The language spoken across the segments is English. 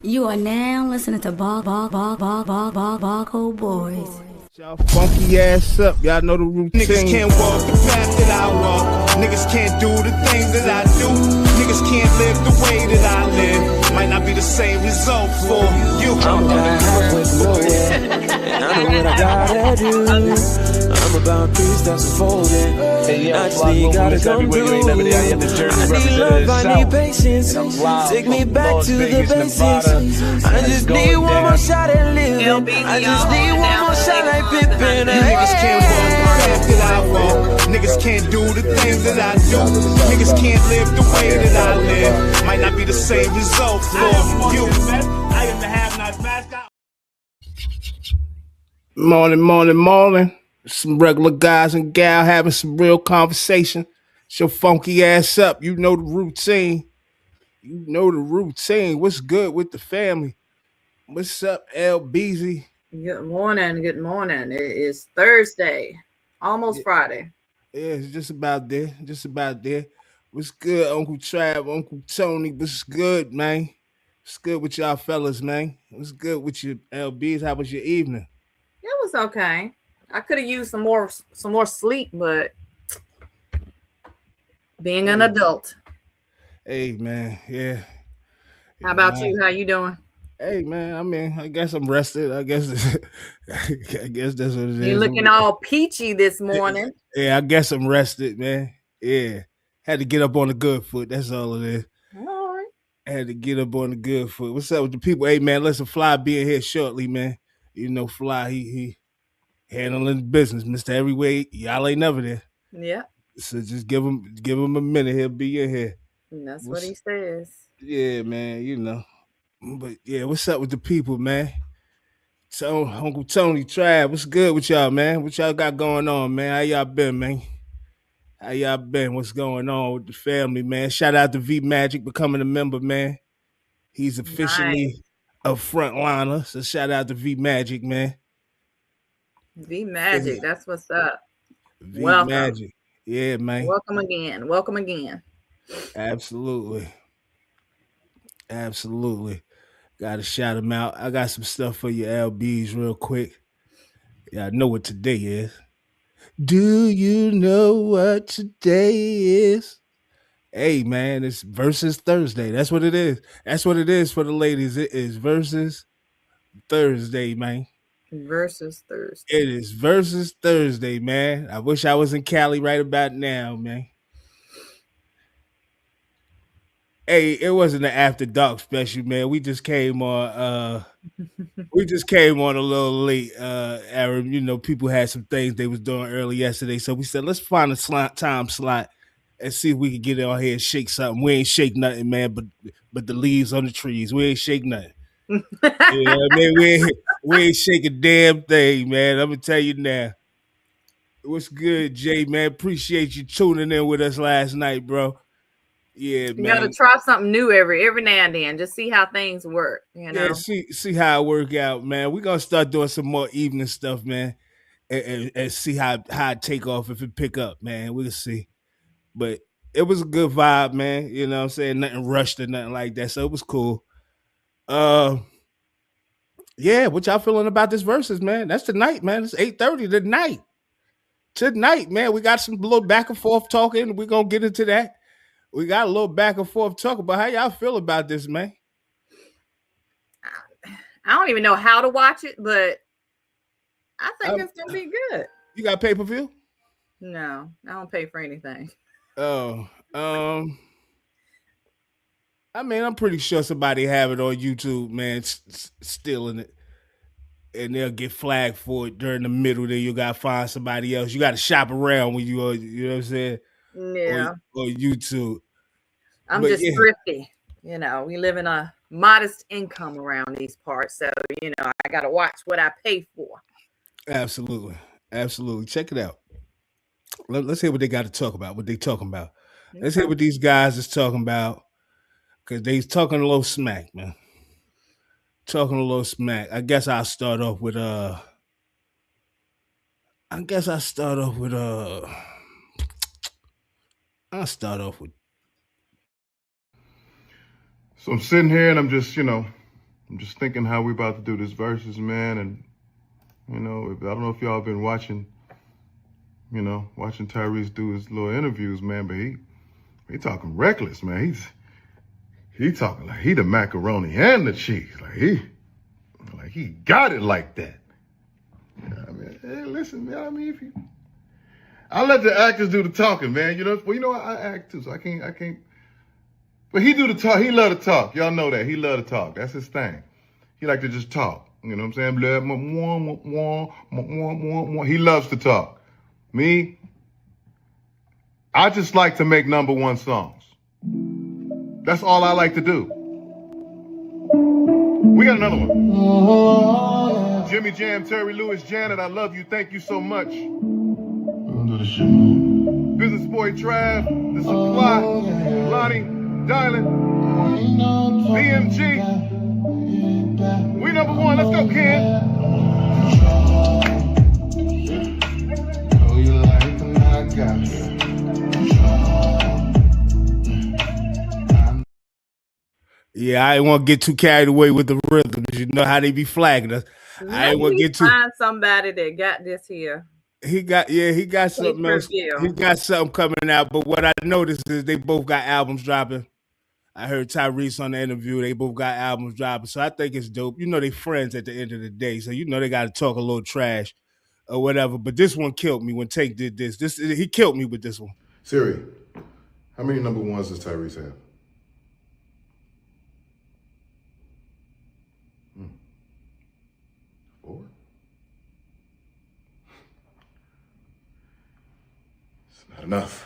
You are now listening to Barcode Boys. Y'all funky ass up, y'all know the routine. Niggas can't walk the path that I walk. Niggas can't do the things that I do. Niggas can't live the way that I live. Might not be the same result for you. I'm about halfway to nowhere, and I know what I gotta do. I'm about 3 steps unfolding. Actually, you gotta come through. I need love, I need patience. Take me back to the basics. I just need one more shot at living. I just need one more shot like Pippin. Niggas can't walk the path that I walk. Niggas can't do the things that I do. Niggas can't live the way that I live. Might not be the same result for you. I am the have-nots mascot. Morning. Some regular guys and gal having some real conversation. It's your funky ass up. You know the routine. What's good with the family? What's up, LBZ? Good morning. It is Thursday, almost Friday. Yeah, it's just about there. What's good, Uncle Trav, Uncle Tony? What's good, man? What's good with y'all fellas, man? What's good with your LBs? How was your evening? It was okay. I could have used some more sleep, but being an adult. Hey, man, yeah. How about you? How you doing? Hey, man, I mean, I guess I'm rested. I guess that's what it is. You're looking all peachy this morning. Yeah, I guess I'm rested, man. Yeah. Had to get up on the good foot. That's all it is. All right. I had to get up on the good foot. What's up with the people? Hey, man, listen, Fly being here shortly, man. You know, Fly, he handling business, Mr. Everywhere. Y'all ain't never there. Yeah. So just give him a minute. He'll be in here. And that's what he says. Yeah, man, you know. But yeah, what's up with the people, man? So Uncle Tony, Trav, what's good with y'all, man? What y'all got going on, man? How y'all been, man? What's going on with the family, man? Shout out to V Magic becoming a member, man. He's officially a frontliner. So shout out to V Magic, man. V Magic, that's what's up. V Magic. Yeah, man. Welcome again. Absolutely. Gotta shout him out. I got some stuff for your LBs real quick. Yeah, I know what today is. Do you know what today is? Hey, man, it's VERZUZ Thursday. That's what it is. That's what it is for the ladies. It is VERZUZ Thursday, man. VERZUZ Thursday. It is VERZUZ Thursday, man. I wish I was in Cali right about now, man. Hey, it wasn't an after dark special, man. We just came on a little late, Aaron. You know, people had some things they was doing early yesterday. So we said, let's find a time slot and see if we can get on here and shake something. We ain't shake nothing, man, but the leaves on the trees. We ain't shake nothing. You know what I mean? We ain't shake a damn thing, man. I'm gonna tell you now. What's good, Jay, man? Appreciate you tuning in with us last night, bro. Yeah, man. You gotta try something new every now and then. Just see how things work. You know? Yeah, see how it work out, man. We're gonna start doing some more evening stuff, man, and see how it take off if it pick up, man. We'll see. But it was a good vibe, man. You know what I'm saying? Nothing rushed or nothing like that. So it was cool. Yeah, what y'all feeling about this VERZUZ, man? That's tonight, man. It's 8:30 tonight. Tonight, man. We got some little back and forth talking. We're gonna get into that. We got a little back and forth talk about how y'all feel about this, man. I don't even know how to watch it, but I think it's gonna be good. You got pay-per-view? No, I don't pay for anything. Oh, I mean, I'm pretty sure somebody have it on YouTube, man, stealing it, and they'll get flagged for it during the middle. Then you gotta find somebody else. You gotta shop around when you know what I'm saying? Yeah. Or YouTube. I'm just thrifty. You know, we live in a modest income around these parts. So, you know, I got to watch what I pay for. Absolutely. Check it out. Let's hear what they got to talk about, what they talking about. Okay. Let's hear what these guys is talking about, because they talking a little smack, man. I guess I'll start off with So I'm sitting here and I'm just, I'm just thinking how we about to do this versus, man, and you know, I don't know if y'all been watching, you know, watching Tyrese do his little interviews, man, but he talking reckless, man. He talking like he the macaroni and the cheese, like he got it like that. You know what I mean? Hey, listen, man, I mean, I let the actors do the talking, man. You know, well, you know, I act too, so I can't. But he do the talk. He love to talk. Y'all know that. He love to talk. That's his thing. He like to just talk. You know what I'm saying? He loves to talk. Me, I just like to make #1 songs. That's all I like to do. We got another one. Jimmy Jam, Terry Lewis, Janet, I love you. Thank you so much. Business Boy Trav, The Supply, Lonnie, Dylan, BMG. We #1. Let's go, Ken. Oh, you like them, I got you. Yeah, I didn't want to get too carried away with the rhythms. You know how they be flagging us. I didn't want to get too. Find somebody that got this here. He got something else. He got something coming out. But what I noticed is they both got albums dropping. I heard Tyrese on the interview. They both got albums dropping. So I think it's dope. You know they friends at the end of the day. So you know they got to talk a little trash or whatever. But this one killed me when Tank did this. He killed me with this one. Siri, how many #1s does Tyrese have? 4? It's not enough.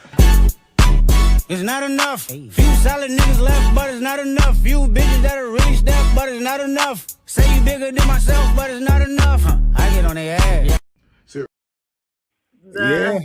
It's not enough. Few solid niggas left, but it's not enough. Few bitches that'll really step, but it's not enough. Say you bigger than myself, but it's not enough. I get on their ass. Yeah.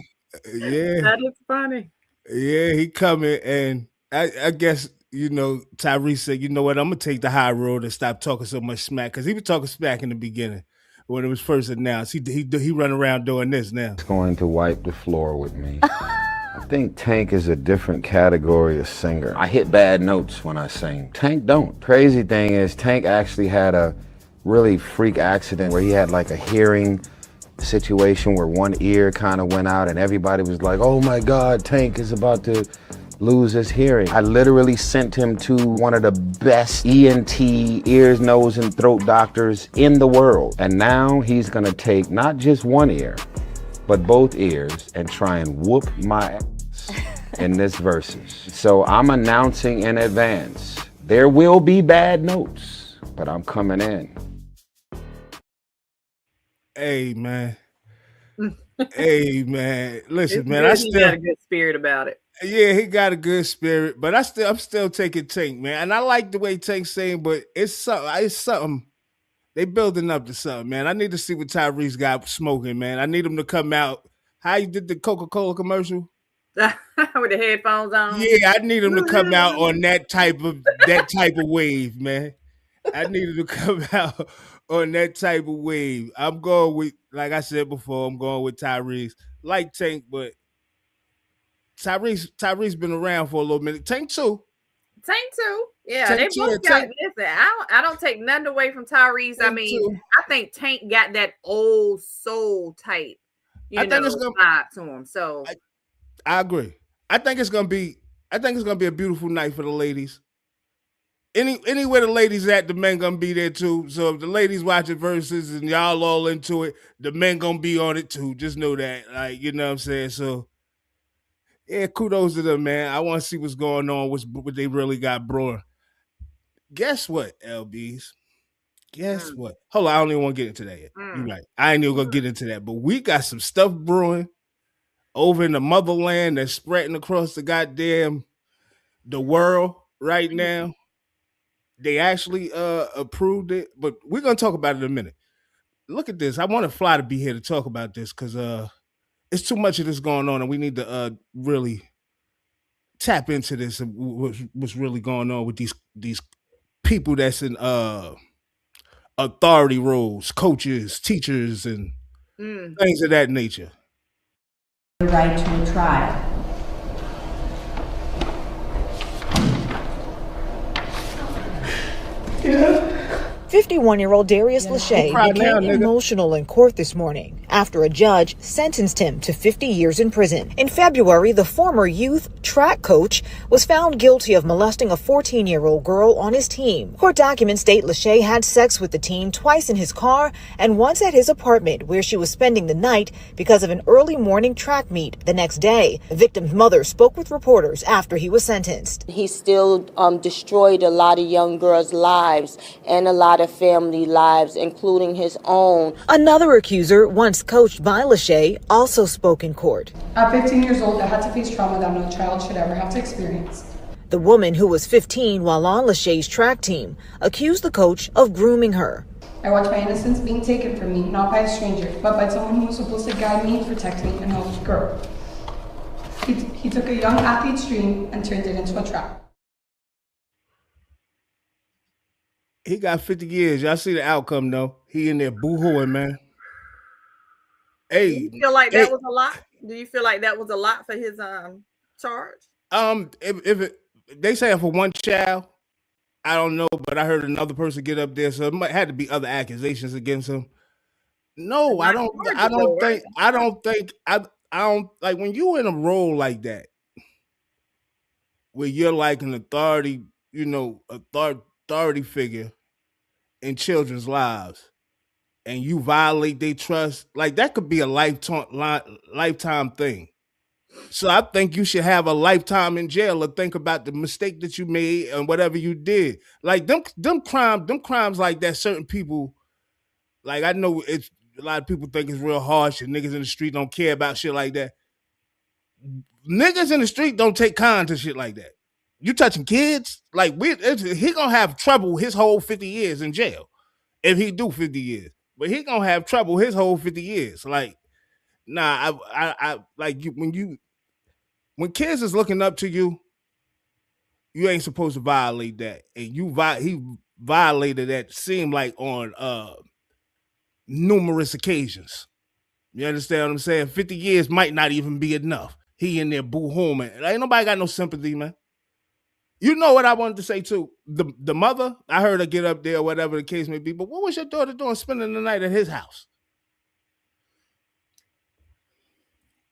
That is funny. Yeah, he coming, and I guess, you know, Tyrese said, you know what, I'm going to take the high road and stop talking so much smack, because he was talking smack in the beginning when it was first announced. He run around doing this now. It's going to wipe the floor with me. I think Tank is a different category of singer. I hit bad notes when I sing. Tank don't. Crazy thing is, Tank actually had a really freak accident where he had like a hearing situation where one ear kind of went out and everybody was like, oh my God, Tank is about to lose his hearing. I literally sent him to one of the best ENT, ears, nose, and throat doctors in the world. And now he's gonna take not just one ear, but both ears and try and whoop my ass in this versus. So I'm announcing in advance, there will be bad notes, but I'm coming in. Hey, man. Hey, man. Listen, man, He got a good spirit about it. Yeah, he got a good spirit, but I'm still taking Tank, man. And I like the way Tank's saying, but it's something. They building up to something, man. I need to see what Tyrese got smoking, man. I need him to come out. How you did the Coca-Cola commercial? With the headphones on? Yeah, I need him to come out on that type of wave, man. I need him to come out on that type of wave. I'm going with, like I said before, I'm going with Tyrese. Like Tank, but Tyrese been around for a little minute. Tank too. Yeah, Tank they both got. Listen, I don't take nothing away from Tyrese. I mean, I think Tank got that old soul type, vibe to him. So I agree. I think it's gonna be a beautiful night for the ladies. Anywhere the ladies at, the men gonna be there too. So if the ladies watching Versus and y'all all into it, the men gonna be on it too. Just know that, like, you know what I'm saying. So yeah, kudos to them, man. I want to see what's going on, what they really got brewing. Guess what, LBs? Guess what? Hold on, I don't even want to get into that yet. You're right. I ain't even gonna get into that, but we got some stuff brewing over in the motherland that's spreading across the world right now. They actually approved it, but we're gonna talk about it in a minute. Look at this. I want Fly to be here to talk about this because it's too much of this going on, and we need to really tap into this and what's really going on with these people that's in authority roles, coaches, teachers, and things of that nature. The right to a trial. 51-year-old Darius Lachey became emotional in court this morning after a judge sentenced him to 50 years in prison. In February, the former youth track coach was found guilty of molesting a 14-year-old girl on his team. Court documents state Lachey had sex with the teen twice in his car and once at his apartment, where she was spending the night because of an early morning track meet the next day. The victim's mother spoke with reporters after he was sentenced. He still destroyed a lot of young girls' lives and a lot of family lives, including his own. Another accuser, once coached by Lachey, also spoke in court. At 15 years old, I had to face trauma that no child should ever have to experience. The woman, who was 15 while on Lachey's track team, accused the coach of grooming her. I watched my innocence being taken from me, not by a stranger, but by someone who was supposed to guide me, protect me, and help me grow. He took a young athlete's dream and turned it into a trap. He got 50 years. Y'all see the outcome, though. He in there boo-hooing, man. Hey, do you feel like that was a lot? Do you feel like that was a lot for his charge? If they say for one child, I don't know, but I heard another person get up there, so it might had to be other accusations against him. No, I don't think like when you in a role like that, where you're like an authority, authority figure in children's lives, and you violate their trust, like that could be a lifetime thing. So I think you should have a lifetime in jail or think about the mistake that you made and whatever you did. Like them crimes like that, certain people, like I know it's a lot of people think it's real harsh and niggas in the street don't care about shit like that. Niggas in the street don't take kind to shit like that. You touching kids, like he gonna have trouble his whole 50 years in jail if he do 50 years. But he gonna have trouble his whole 50 years. Like, nah, I like you when kids is looking up to you, you ain't supposed to violate that. And he violated that, seemed like on numerous occasions. You understand what I'm saying? 50 years might not even be enough. He in there boo-hooing. Ain't nobody got no sympathy, man. You know what I wanted to say too? The mother, I heard her get up there, whatever the case may be, but what was your daughter doing spending the night at his house?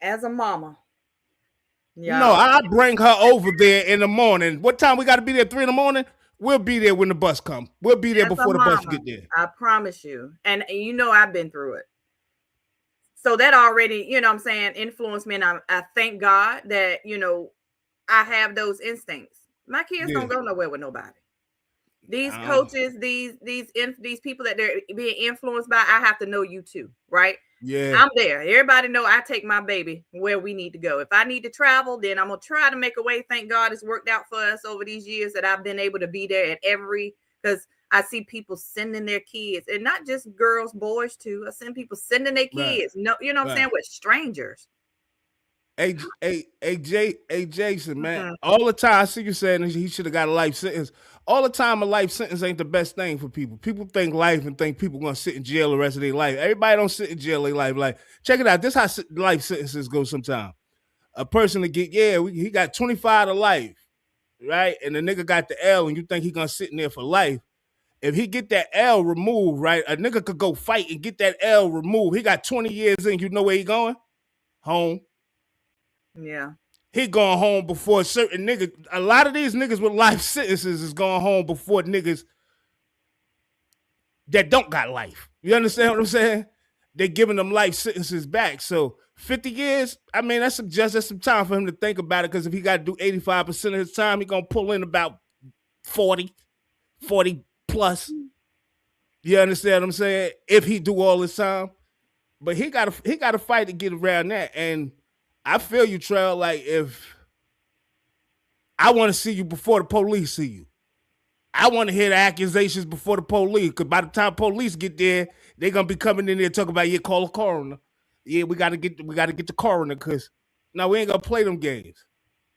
As a mama. Yeah. No, I bring her over there in the morning. What time we got to be there? 3 in the morning? We'll be there when the bus comes. We'll be there before the bus get there. I promise you. And I've been through it. So that already, what I'm saying, influenced me. And I thank God that, I have those instincts. My kids don't go nowhere with nobody. These coaches, these people that they're being influenced by, I have to know you too, right? Yeah, I'm there. Everybody know I take my baby where we need to go. If I need to travel, then I'm gonna try to make a way. Thank God it's worked out for us over these years that I've been able to be there at because I see people sending their kids, and not just girls, boys too. I send people sending their kids. No, what I'm saying, with strangers. Hey, Jason, man. All the time I see you saying he should have got a life sentence. All the time a life sentence ain't the best thing for people. People think life and think people gonna sit in jail the rest of their life. Everybody don't sit in jail their life. Like, check it out. This how life sentences go sometimes. A person to get, he got 25 to life, right? And the nigga got the L and you think he gonna sit in there for life. If he get that L removed, right? A nigga could go fight and get that L removed. He got 20 years in. You know where he going? Home. Yeah. He going home before certain niggas. A lot of these niggas with life sentences is going home before niggas that don't got life. You understand what I'm saying? They giving them life sentences back. So 50 years, I mean, that's some time for him to think about it, because if he got to do 85% of his time, he going to pull in about 40 plus. You understand what I'm saying? If he do all his time. But he got to fight to get around that. And I feel you, Trell. Like, if I want to see you before the police see you, I want to hear the accusations before the police. Because by the time police get there, they're gonna be coming in there talking about, call a coroner. Yeah, we gotta get the coroner, because no, we ain't gonna play them games.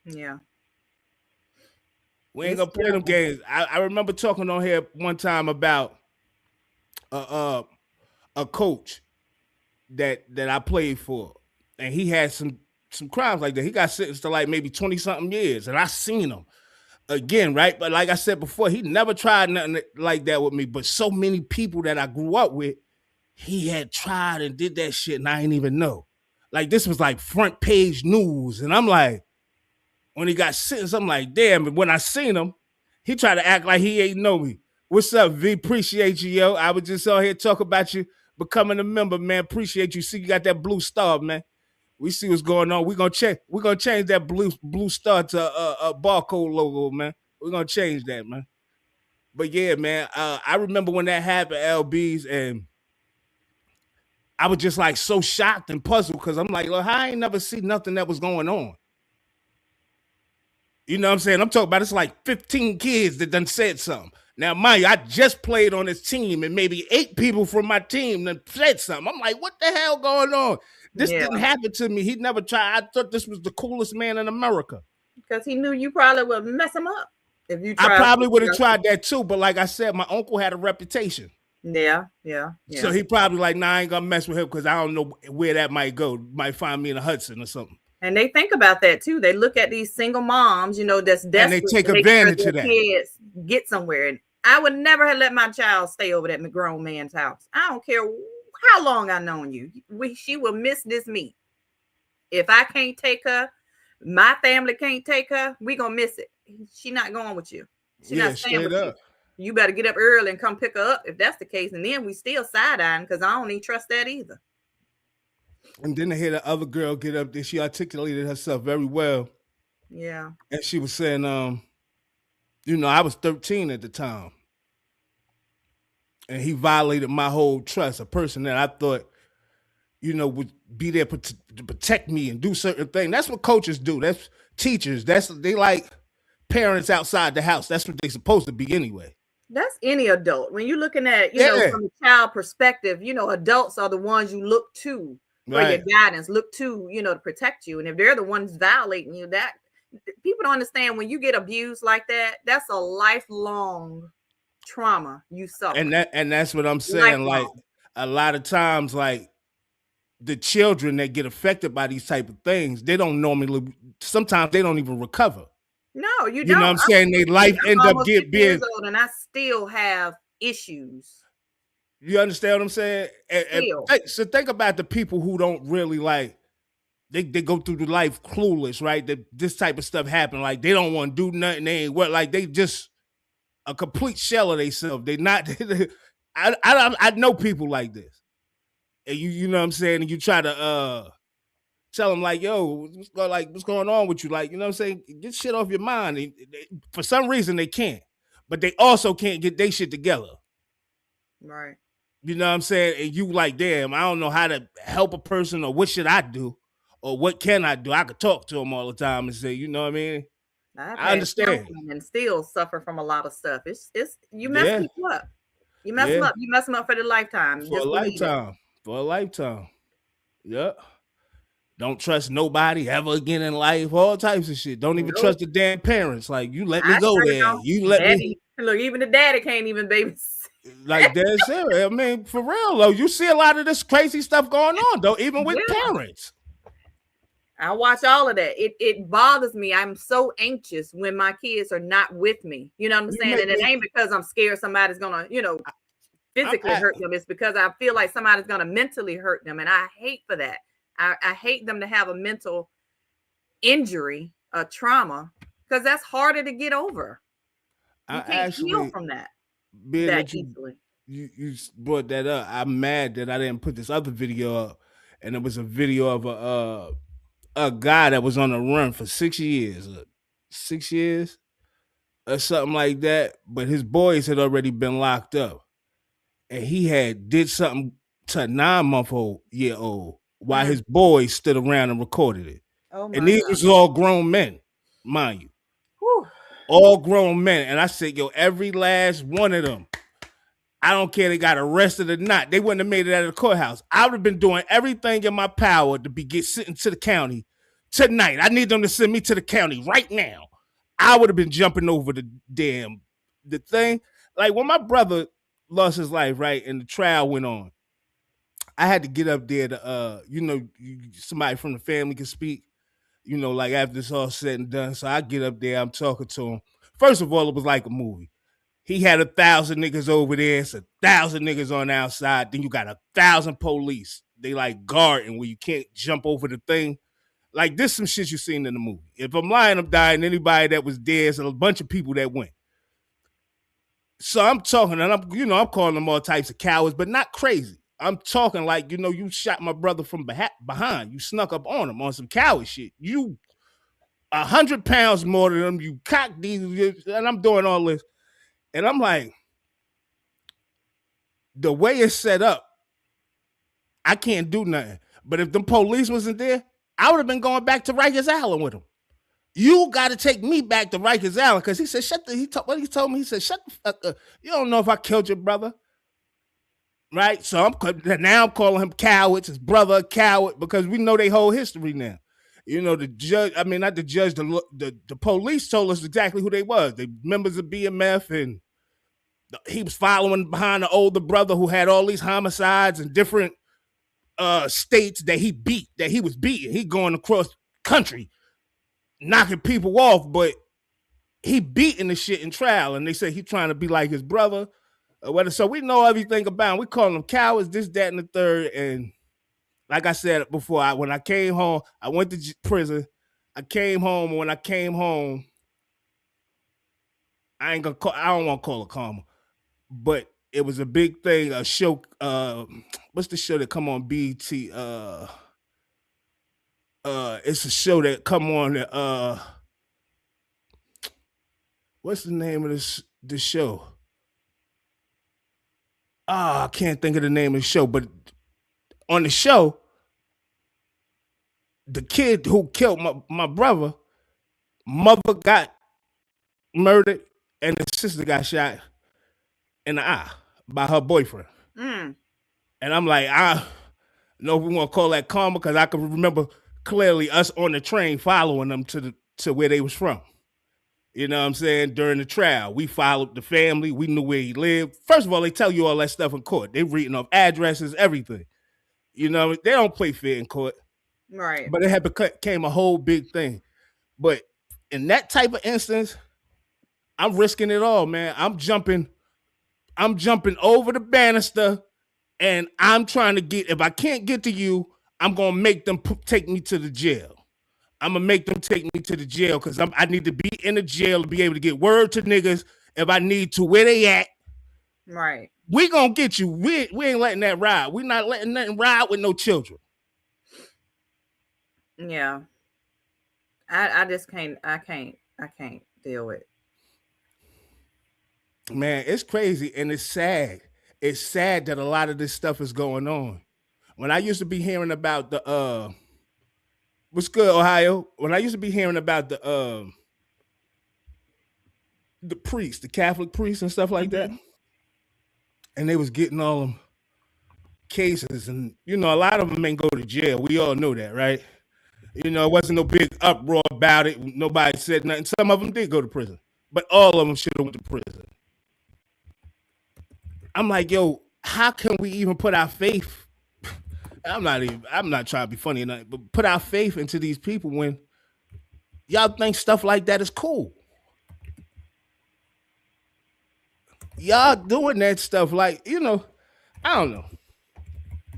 Yeah, we ain't gonna play them games. I remember talking on here one time about a coach that I played for, and he had some crimes like that. He got sentenced to like maybe 20-something years, and I seen him. again, right? But like I said before, he never tried nothing like that with me. But so many people that I grew up with, he had tried and did that shit, and I didn't even know. Like this was like front page news, and I'm like, when he got sentenced, I'm like, damn. And when I seen him, he tried to act like he ain't know me. What's up, V? Appreciate you, yo. I was just out here talk about you becoming a member, man. Appreciate you. See, you got that blue star, man. We see what's going on. We're gonna change that blue star to a barcode logo, man. We're gonna change that, man. But yeah, man, I remember when that happened, LBs, and I was just like so shocked and puzzled because I'm like, look, I ain't never seen nothing that was going on. You know what I'm saying? I'm talking about it's like 15 kids that done said something. Now, mind you, I just played on his team and maybe 8 people from my team that said something. I'm like, what the hell going on? This didn't happen to me. He never tried. I thought this was the coolest man in America. Because he knew you probably would mess him up. If you tried, I probably would have tried that too. But like I said, my uncle had a reputation. Yeah. So he probably like, nah, I ain't gonna mess with him because I don't know where that might go. Might find me in a Hudson or something. And they think about that too. They look at these single moms, that's desperate. And they take advantage of that. Kids get somewhere. And I would never have let my child stay over at my grown man's house. I don't care how long I've known you. She will miss this meat. If I can't take her, my family can't take her, we gonna miss it. She not going with you. She not staying with you. You better get up early and come pick her up if that's the case. And then we still side-eyeing because I don't even trust that either. And then I hear the other girl get up there. She articulated herself very well. Yeah. And she was saying, I was 13 at the time. And he violated my whole trust. A person that I thought, would be there to protect me and do certain things. That's what coaches do. That's teachers. They like parents outside the house. That's what they're supposed to be anyway. That's any adult. When you're looking at, from a child perspective, adults are the ones you look to for your guidance, look to, to protect you. And if they're the ones violating you, that people don't understand when you get abused like that, that's a lifelong trauma you suffer. And that's what I'm saying. Lifelong. Like a lot of times, like the children that get affected by these type of things, sometimes they don't even recover. No, you don't. You know what I'm saying? Their life end up being old and I still have issues. You understand what I'm saying? So think about the people who don't really they go through the life clueless, right? That this type of stuff happen. Like they don't want to do nothing. They ain't like they just a complete shell of themselves. They not. I know people like this, and you know what I'm saying. And you try to tell them like, yo, what's going on with you? Like, you know what I'm saying? Get shit off your mind. And for some reason they can't, but they also can't get their shit together. Right. You know what I'm saying? And you like, damn, I don't know how to help a person or what should I do or what can I do? I could talk to them all the time and say, you know what I mean? I understand. And still suffer from a lot of stuff. It's you mess people up. You mess them up. You mess them up for the lifetime. For a lifetime. Yep. Don't trust nobody ever again in life. All types of shit. Don't even trust the damn parents. Like, you let me go there. You let me. Look, even the daddy can't even babysit. Like, that's serious. I mean, for real, though. You see a lot of this crazy stuff going on, though, even with parents. I watch all of that. It bothers me. I'm so anxious when my kids are not with me. You know what I'm saying? And it ain't because I'm scared somebody's going to, physically hurt them. It's because I feel like somebody's going to mentally hurt them. And I hate for that. I hate them to have a mental injury, a trauma, because that's harder to get over. You can't heal from that. Being that you brought that up, I'm mad that I didn't put this other video up. And it was a video of a guy that was on the run for 6 years or something like that. But his boys had already been locked up. And he had did something to a 9-month-old while his boys stood around and recorded it. Oh my and these was all grown men, mind you. Whew. All grown men. And I said, yo, every last one of them, I don't care they got arrested or not. They wouldn't have made it out of the courthouse. I would have been doing everything in my power to get sent to the county tonight. I need them to send me to the county right now. I would have been jumping over the thing. Like when my brother lost his life, right, and the trial went on, I had to get up there to, somebody from the family can speak, like after it's all said and done. So I get up there, I'm talking to him. First of all, it was like a movie. He had 1,000 niggas over there. It's 1,000 niggas on the outside. Then you got 1,000 police. They like guarding where you can't jump over the thing. Like this some shit you seen in the movie. If I'm lying, I'm dying. Anybody that was there, it's a bunch of people that went. So I'm talking, and I'm calling them all types of cowards, but not crazy. I'm talking like, you shot my brother from behind. You snuck up on him on some coward shit. You 100 pounds more than him. You cock these, and I'm doing all this. And I'm like, the way it's set up, I can't do nothing. But if them police wasn't there, I would have been going back to Rikers Island with him. You got to take me back to Rikers Island because he said, what he told me, he said, shut the fuck up. You don't know if I killed your brother. Right? So now I'm calling him cowards, his brother a coward, because we know their whole history now. The judge, not the judge, the police told us exactly who they was. They members of BMF, and he was following behind the older brother who had all these homicides in different states that he was beating. He going across country, knocking people off, but he beating the shit in trial. And they say he trying to be like his brother. So we know everything about him. We call them cowards, this, that, and the third. And like I said before, when I came home, I went to prison. I came home, and when I came home, I don't want to call it karma, but it was a big thing. A show, what's the show that come on BET? It's a show that come on. What's the name of this show? I can't think of the name of the show, but on the show, the kid who killed my brother, mother got murdered and the sister got shot in the eye by her boyfriend. And I'm like, I know if we want to call that karma, because I can remember clearly us on the train following them to where they was from. You know what I'm saying? During the trial, we followed the family. We knew where he lived. First of all, they tell you all that stuff in court. They reading off addresses, everything. They don't play fair in court. Right. But it became a whole big thing. But in that type of instance, I'm risking it all, man. I'm jumping over the banister, and I'm trying to if I can't get to you, I'm going to make them take me to the jail. I'm going to make them take me to the jail because I need to be in the jail to be able to get word to niggas if I need to, where they at. Right. We going to get you. We ain't letting that ride. We not letting nothing ride with no children. Yeah. I just can't deal with it. Man, it's crazy and it's sad. It's sad that a lot of this stuff is going on. When I used to be hearing about the what's good, Ohio? When I used to be hearing about the priests, the Catholic priests and stuff like that, and they was getting all them cases, and a lot of them ain't go to jail. We all know that, right? It wasn't no big uproar about it. Nobody said nothing. Some of them did go to prison, but all of them should have went to prison. I'm like, yo, how can we even put our faith? I'm not trying to be funny or nothing, but put our faith into these people when y'all think stuff like that is cool. Y'all doing that stuff like, I don't know.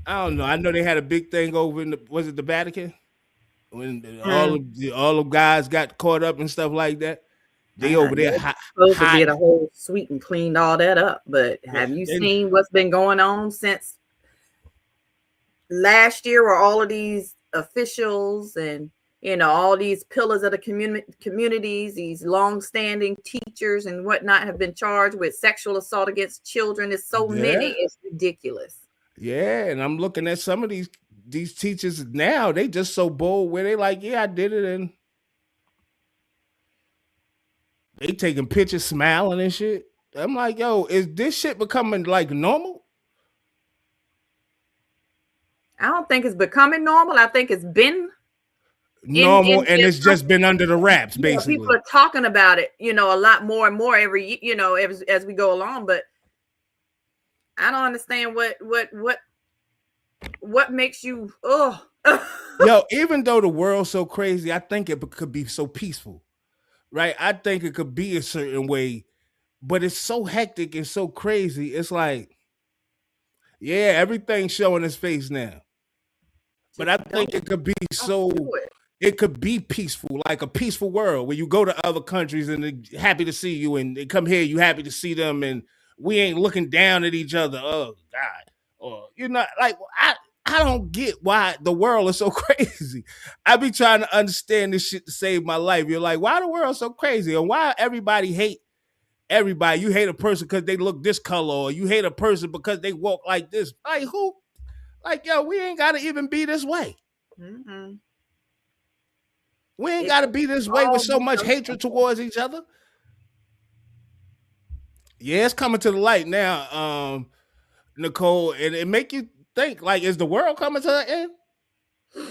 I know they had a big thing over in the Vatican? When all the guys got caught up and stuff like that. They over there supposed to get a whole sweep and cleaned all that up. But have you seen what's been going on since last year, where all of these officials and all these pillars of the communities, these long-standing teachers and whatnot, have been charged with sexual assault against children? It's so many, it's ridiculous. Yeah, and I'm looking at some of these teachers now. They just so bold where they like, yeah, I did it, and they taking pictures, smiling and shit. I'm like, yo, is this shit becoming like normal? I don't think it's becoming normal. I think it's been normal, and it's just been under the wraps, basically. People are talking about it, a lot more and more every, as we go along. But I don't understand what makes you, Yo, even though the world's so crazy, I think it could be so peaceful. right? I think it could be a certain way, but it's so hectic and so crazy. It's like, yeah, everything's showing its face now. But I think it could be it could be peaceful, like a peaceful world where you go to other countries and they're happy to see you, and they come here, you happy to see them, and we ain't looking down at each other. Oh God. Or like I don't get why the world is so crazy. I be trying to understand this shit to save my life. You're like, why the world so crazy? And why everybody hate everybody? You hate a person because they look this color, or you hate a person because they walk like this. Like who? Like, yo, we ain't gotta even be this way. Mm-hmm. We ain't gotta be this way with so much hatred towards each other. Yeah, it's coming to the light now, Nicole, and it make you think, like, is the world coming to an end?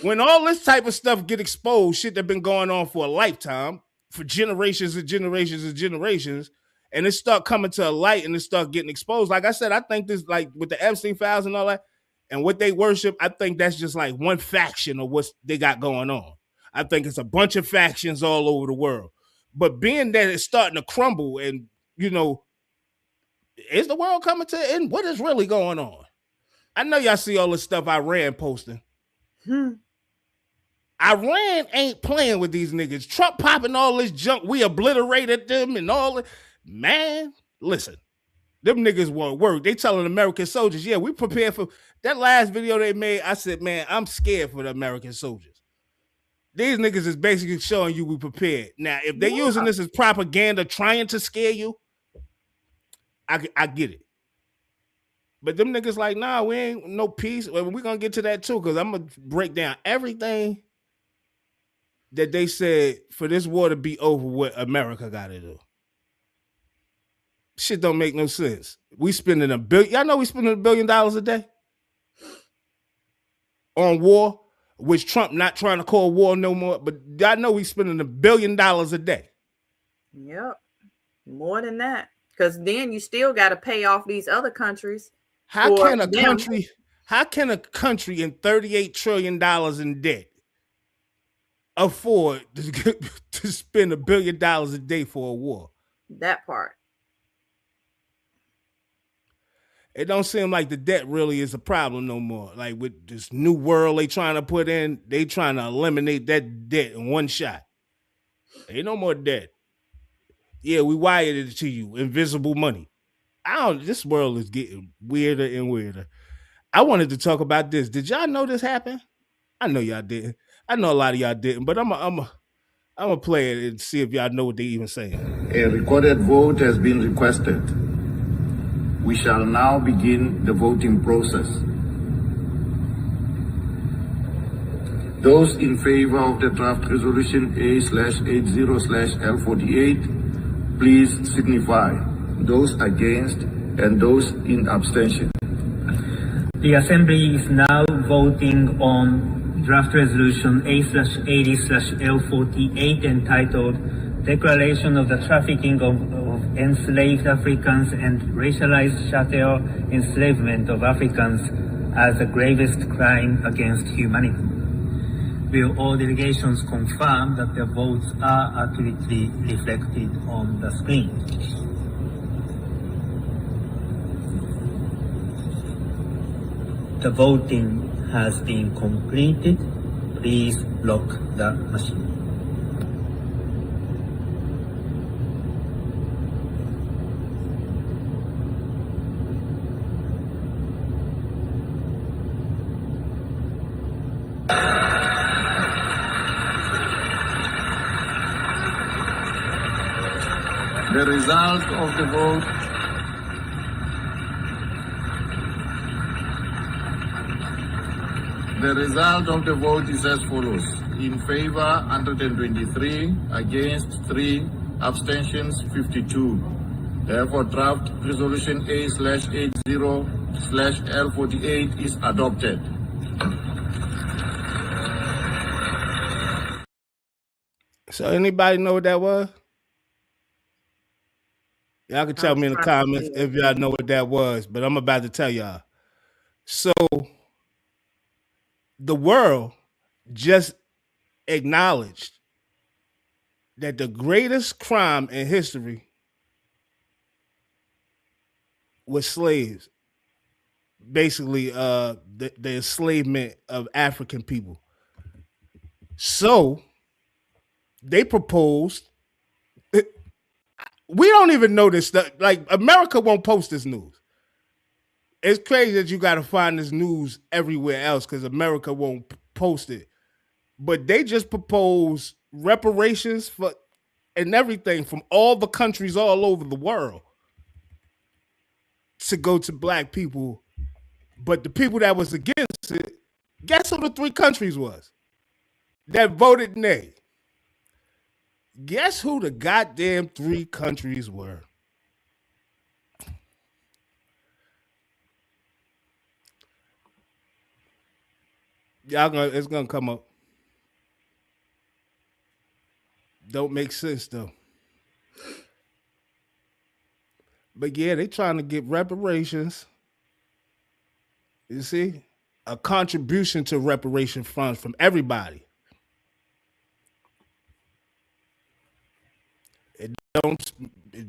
When all this type of stuff get exposed, shit that been going on for a lifetime, for generations and generations and generations, and it start coming to a light and it start getting exposed. Like I said, I think this, like with the Epstein files and all that, and what they worship, I think that's just like one faction of what they got going on. I think it's a bunch of factions all over the world. But being that it's starting to crumble, and is the world coming to an end? What is really going on? I know y'all see all this stuff Iran posting. Iran ain't playing with these niggas. Trump popping all this junk. We obliterated them and all that. Man, listen. Them niggas won't work. They telling American soldiers, yeah, we prepared for that last video they made. I said, man, I'm scared for the American soldiers. These niggas is basically showing you we prepared. Now, if they're using this as propaganda, trying to scare you, I get it. But them niggas like, nah, we ain't no peace. Well, we're going to get to that too, because I'm going to break down everything that they said for this war to be over, what America got to do. Shit don't make no sense. We spending $1 billion. Y'all know we spending $1 billion a day on war, which Trump not trying to call war no more. But y'all know we spending $1 billion a day. Yep, more than that. Because then you still got to pay off these other countries. How can a country in $38 trillion in debt afford to spend $1 billion a day for a war? That part. It don't seem like the debt really is a problem no more. Like with this new world they trying to put in, they trying to eliminate that debt in one shot. Ain't no more debt. Yeah, we wired it to you, invisible money. This world is getting weirder and weirder. I wanted to talk about this. Did y'all know this happened? I know y'all didn't. I know a lot of y'all didn't, but I'm gonna play it and see if y'all know what they even saying. A recorded vote has been requested. We shall now begin the voting process. Those in favor of the draft resolution A/80/L48, please signify. Those against and those in abstention. The Assembly is now voting on draft resolution A/80/L48 entitled Declaration of the Trafficking of Enslaved Africans and Racialized Chattel Enslavement of Africans as the gravest crime against humanity. Will all delegations confirm that their votes are accurately reflected on the screen? The voting has been completed. Please lock the machine. The result of the vote is as follows. In favor, 123, against 3, abstentions 52. Therefore, draft resolution A/80/L48 is adopted. So anybody know what that was? Y'all can tell me in the comments if y'all know what that was, but I'm about to tell y'all. So the world just acknowledged that the greatest crime in history was slaves. Basically, the enslavement of African people. So they proposed. We don't even know this stuff. Like, America won't post this news. It's crazy that you got to find this news everywhere else because America won't post it. But they just proposed reparations for and everything from all the countries all over the world to go to black people. But the people that was against it, guess who the 3 countries was that voted nay? Guess who the goddamn 3 countries were? It's gonna come up. Don't make sense though. But yeah, they trying to get reparations. You see? A contribution to reparation funds from everybody. It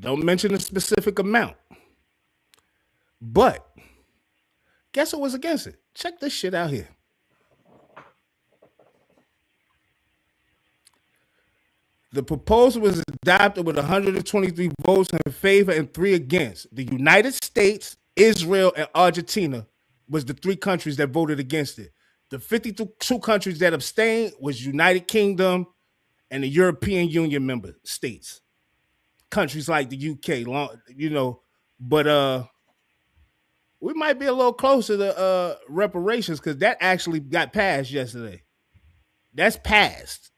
don't mention a specific amount. But guess who was against it? Check this shit out here. The proposal was adopted with 123 votes in favor and 3 against. The United States, Israel, and Argentina was the 3 countries that voted against it. The 52 countries that abstained was United Kingdom and the European Union member states. Countries like the UK, but we might be a little closer to reparations because that actually got passed yesterday. That's passed.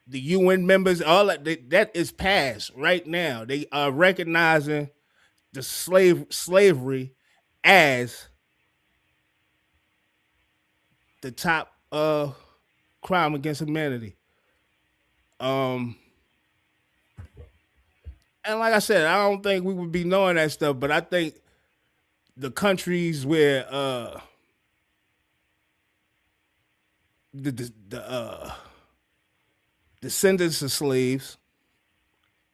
The UN members, all that is passed right now. They are recognizing the slavery as the top crime against humanity. And like I said, I don't think we would be knowing that stuff, but I think the countries where the descendants of slaves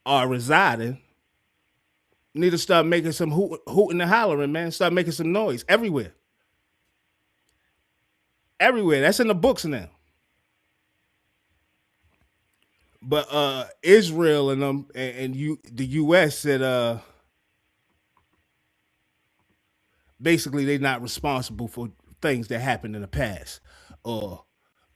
are residing need to start making some hooting and hollering, man. Start making some noise everywhere. Everywhere. That's in the books now. But Israel and them and the US said basically they're not responsible for things that happened in the past or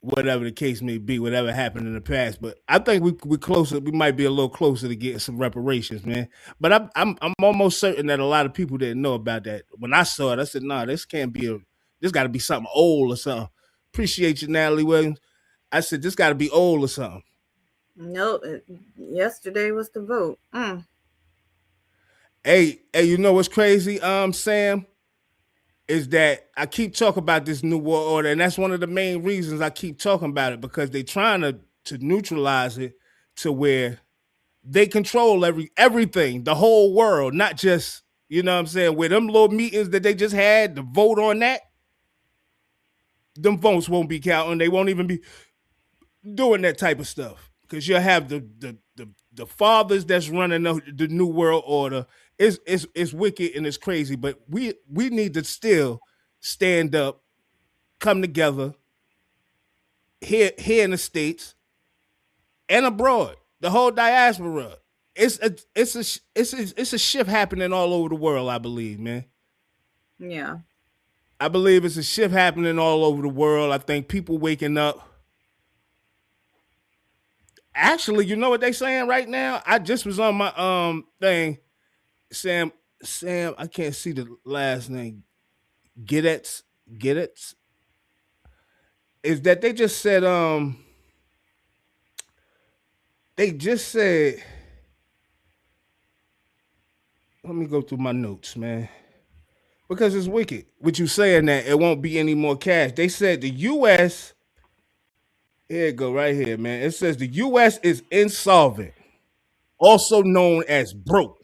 whatever the case may be, whatever happened in the past. But I think we're closer. We might be a little closer to getting some reparations, man. But I'm almost certain that a lot of people didn't know about that. When I saw it, I said, "Nah, this can't be this got to be something old or something." Appreciate you, Natalie Williams. I said, "This got to be old or something." No, yesterday was the vote. Hey, you know what's crazy, Sam? Is that I keep talking about this new world order, and that's one of the main reasons I keep talking about it, because they're trying to neutralize it to where they control everything, the whole world, not just, you know what I'm saying, with them little meetings that they just had to vote on that, them votes won't be counting. They won't even be doing that type of stuff, because you'll have the fathers that's running the new world order. It's wicked and it's crazy, but we need to still stand up, come together here in the States and abroad, the whole diaspora. It's a shift happening all over the world, I believe, man. Yeah. I believe it's a shift happening all over the world. I think people waking up. Actually, you know what they saying right now? I just was on my thing. Sam, I can't see the last name. Get it? Is that they just said let me go through my notes, man. Because it's wicked. With you saying that it won't be any more cash. They said the US, here it go right here, man. It says the US is insolvent, also known as broke.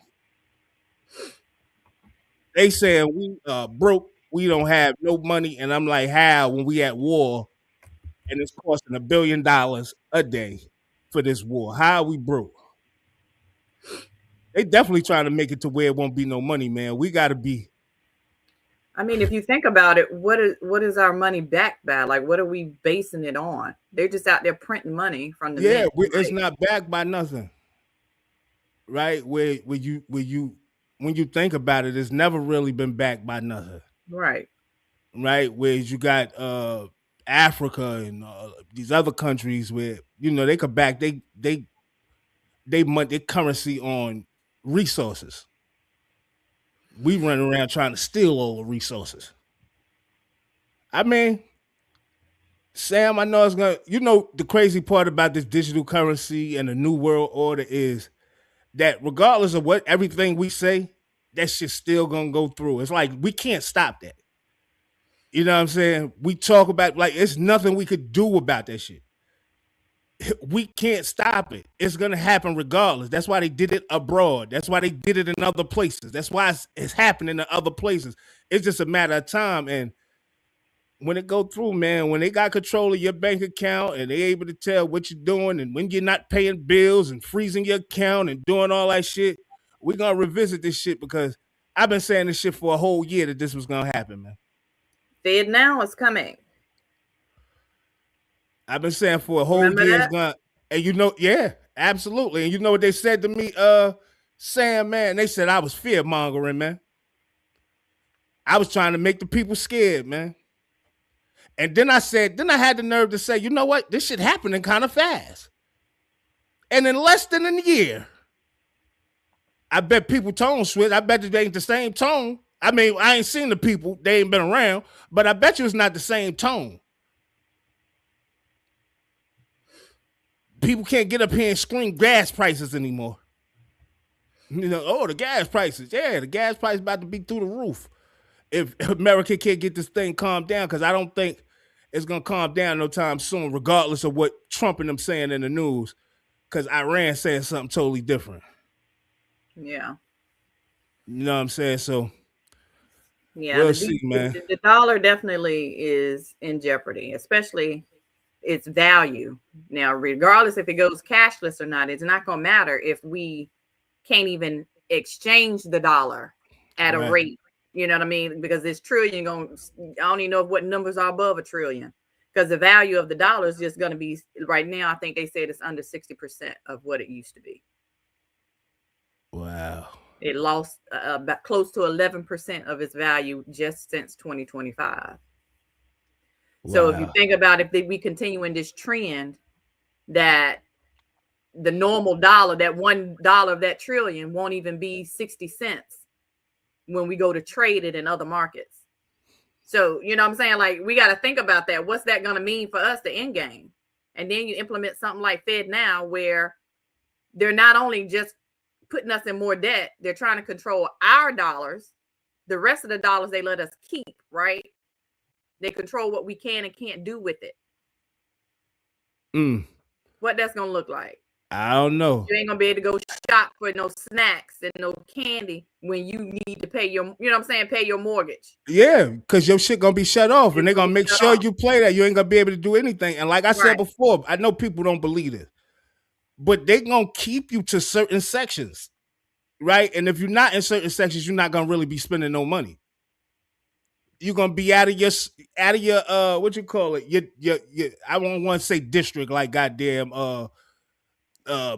They saying we broke, we don't have no money, and I'm like, how when we at war and it's costing $1 billion a day? for this war? How are we broke? They definitely trying to make it to where it won't be no money, man. We got to be. I mean, if you think about it, what is our money backed by? Like, what are we basing it on? They're just out there printing money from the mint. It's not backed by nothing, right? When you think about it, it's never really been backed by nothing, right? Whereas you got Africa and these other countries where they could back their currency on resources. We run around trying to steal all the resources. I mean, Sam, I know it's gonna. The crazy part about this digital currency and the new world order is that regardless of what everything we say, that shit's still gonna go through. It's like we can't stop that. You know what I'm saying? We talk about like it's nothing we could do about that shit. We can't stop it. It's gonna happen regardless. That's why they did it abroad. That's why they did it in other places. That's why it's happening in other places. It's just a matter of time. And when it go through, man, when they got control of your bank account and they able to tell what you're doing and when you're not paying bills and freezing your account and doing all that shit, we're gonna revisit this shit because I've been saying this shit for a whole year that this was gonna happen, man. Fed now is coming. I've been saying for a whole year it's gonna, and yeah, absolutely. And you know what they said to me, Sam, man? They said I was fear mongering, man. I was trying to make the people scared, man. And then I had the nerve to say, you know what? This shit happening kind of fast. And in less than a year, I bet people tone switch. I bet they ain't the same tone. I mean, I ain't seen the people. They ain't been around. But I bet you it's not the same tone. People can't get up here and scream gas prices anymore. The gas prices. Yeah, the gas price about to be through the roof. If America can't get this thing calmed down, because I don't think it's going to calm down no time soon, regardless of what Trump and them saying in the news, because Iran saying something totally different. Yeah. You know what I'm saying? So, yeah, we'll see, man. The dollar definitely is in jeopardy, especially its value. Now, regardless if it goes cashless or not, it's not going to matter if we can't even exchange the dollar at a rate. You know what I mean? Because this trillion I don't even know what numbers are above a trillion. Because the value of the dollar is just going to be right now. I think they said it's under 60% of what it used to be. Wow. It lost about close to 11% of its value just since 2025. Wow. So if you think about if we continue in this trend, that the normal dollar, that $1 of that trillion won't even be 60 cents when we go to trade it in other markets. So, you know what I'm saying? Like, we got to think about that. What's that going to mean for us, the end game? And then you implement something like Fed Now, where they're not only just putting us in more debt, they're trying to control our dollars. The rest of the dollars they let us keep, right? They control what we can and can't do with it. What that's going to look like? I don't know. You ain't gonna be able to go shop for no snacks and no candy when you need to pay your, you know what I'm saying, pay your mortgage. Yeah, because your shit gonna be shut off, and they're gonna make sure you play that. You ain't gonna be able to do anything. And like I said before, I know people don't believe it, but they gonna keep you to certain sections, right? And if you're not in certain sections, you're not gonna really be spending no money. You're gonna be out of your what you call it? Your I don't want to say district like goddamn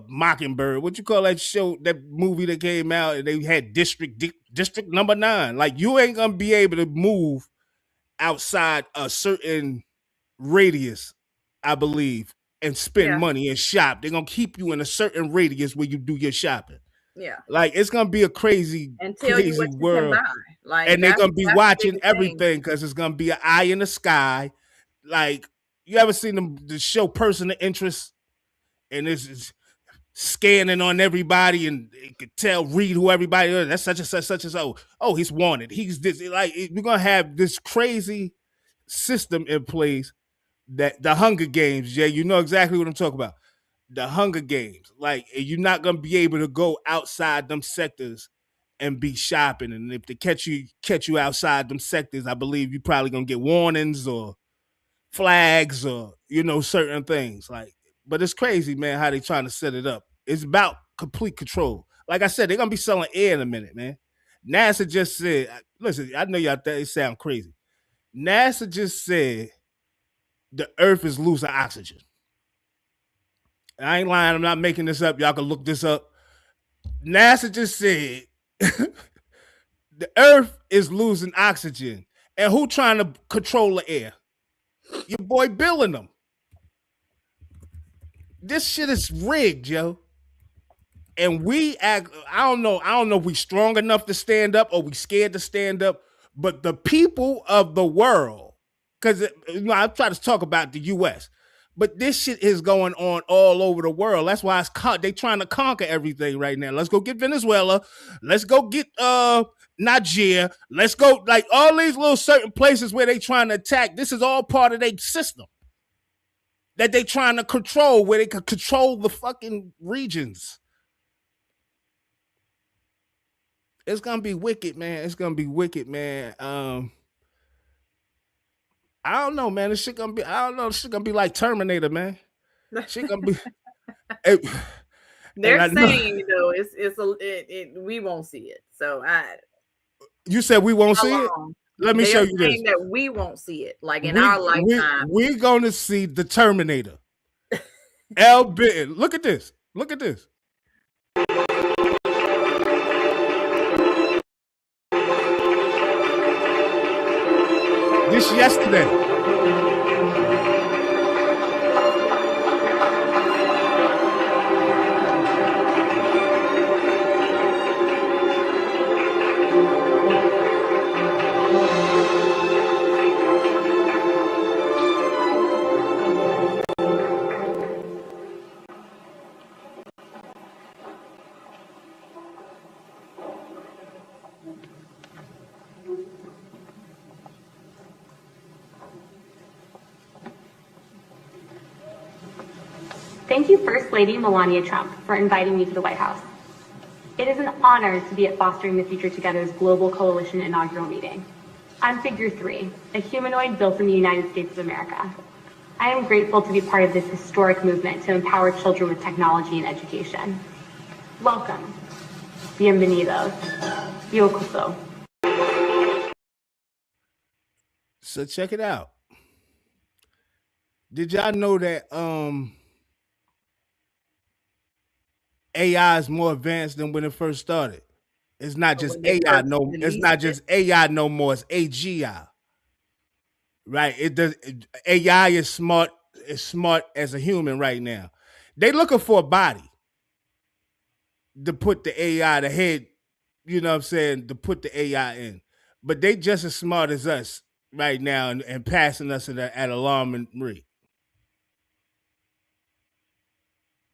Mockingbird. What you call that show, that movie that came out and they had district number 9. Like, you ain't gonna be able to move outside a certain radius, I believe, and spend money and shop. They're gonna keep you in a certain radius where you do your shopping. Yeah, like it's gonna be a crazy world. Like, and they're gonna be watching everything because it's gonna be an eye in the sky. Like, you ever seen the show Person of Interest? And it's scanning on everybody, and it could read who everybody is. That's such and such. Oh, he's wanted. He's this. Like, we're gonna have this crazy system in place, that the Hunger Games. Yeah, you know exactly what I'm talking about. The Hunger Games. Like, you're not gonna be able to go outside them sectors and be shopping. And if they catch you outside them sectors, I believe you're probably gonna get warnings or flags or certain things. Like, But it's crazy, man, how they trying to set it up. It's about complete control. Like I said, they're gonna be selling air in a minute, man. NASA just said, listen, I know y'all think it sound crazy. NASA just said the Earth is losing oxygen. I ain't lying. I'm not making this up. Y'all can look this up. NASA just said the Earth is losing oxygen. And who trying to control the air? Your boy Bill and them. This shit is rigged, yo. And we act, I don't know if we strong enough to stand up or we scared to stand up, but the people of the world, because I try to talk about the US, but this shit is going on all over the world. That's why they trying to conquer everything right now. Let's go get Venezuela. Let's go get Nigeria. Let's go, like, all these little certain places where they trying to attack. This is all part of their system that they trying to control, where they can control the fucking regions. It's gonna be wicked, man. It's gonna be wicked, man. I don't know, man. This shit gonna be, I don't know. This shit gonna be like Terminator, man. Shit gonna be. They're saying though, we won't see it. So You said we won't see it? Let me show you this. Saying that we won't see it, like in our lifetime. We're gonna see the Terminator. L. Bitten. Look at this. Look at this. This yesterday. Thank you, First Lady Melania Trump, for inviting me to the White House. It is an honor to be at Fostering the Future Together's Global Coalition inaugural meeting. I'm Figure 3, a humanoid built in the United States of America. I am grateful to be part of this historic movement to empower children with technology and education. Welcome. Bienvenidos. Yokoso. So check it out. Did y'all know that AI is more advanced than when it first started? It's not just AI no. It's not just AI no more. It's AGI. Right? It does. AI is smart. As smart as a human right now. They looking for a body to put the AI, the head. You know what I'm saying? To put the AI in, but they just as smart as us right now and passing us at alarming rate.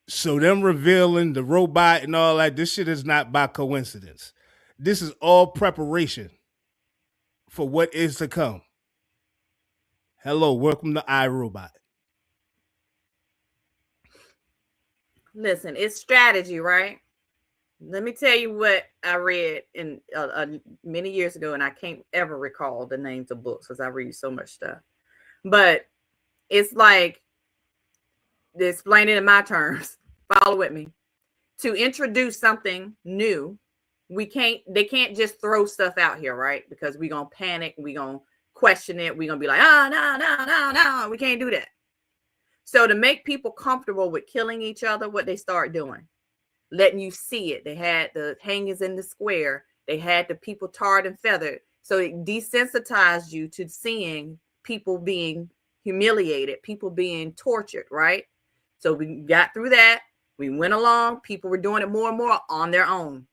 So them revealing the robot and all that, this shit is not by coincidence. This is all preparation for what is to come. Hello, welcome to iRobot. Listen, it's strategy, right? Let me tell you what I read in many years ago, and I can't ever recall the names of books because I read so much stuff. But it's like, to explain it in my terms, follow with me. To introduce something new, they can't just throw stuff out here, right? Because we're gonna panic, we're gonna question it, we're gonna be like, no, we can't do that. So to make people comfortable with killing each other, what they start doing, letting you see it. They had the hangings in the square, they had the people tarred and feathered. So it desensitized you to seeing people being humiliated, people being tortured, right? So we got through that. We went along. People were doing it more and more on their own.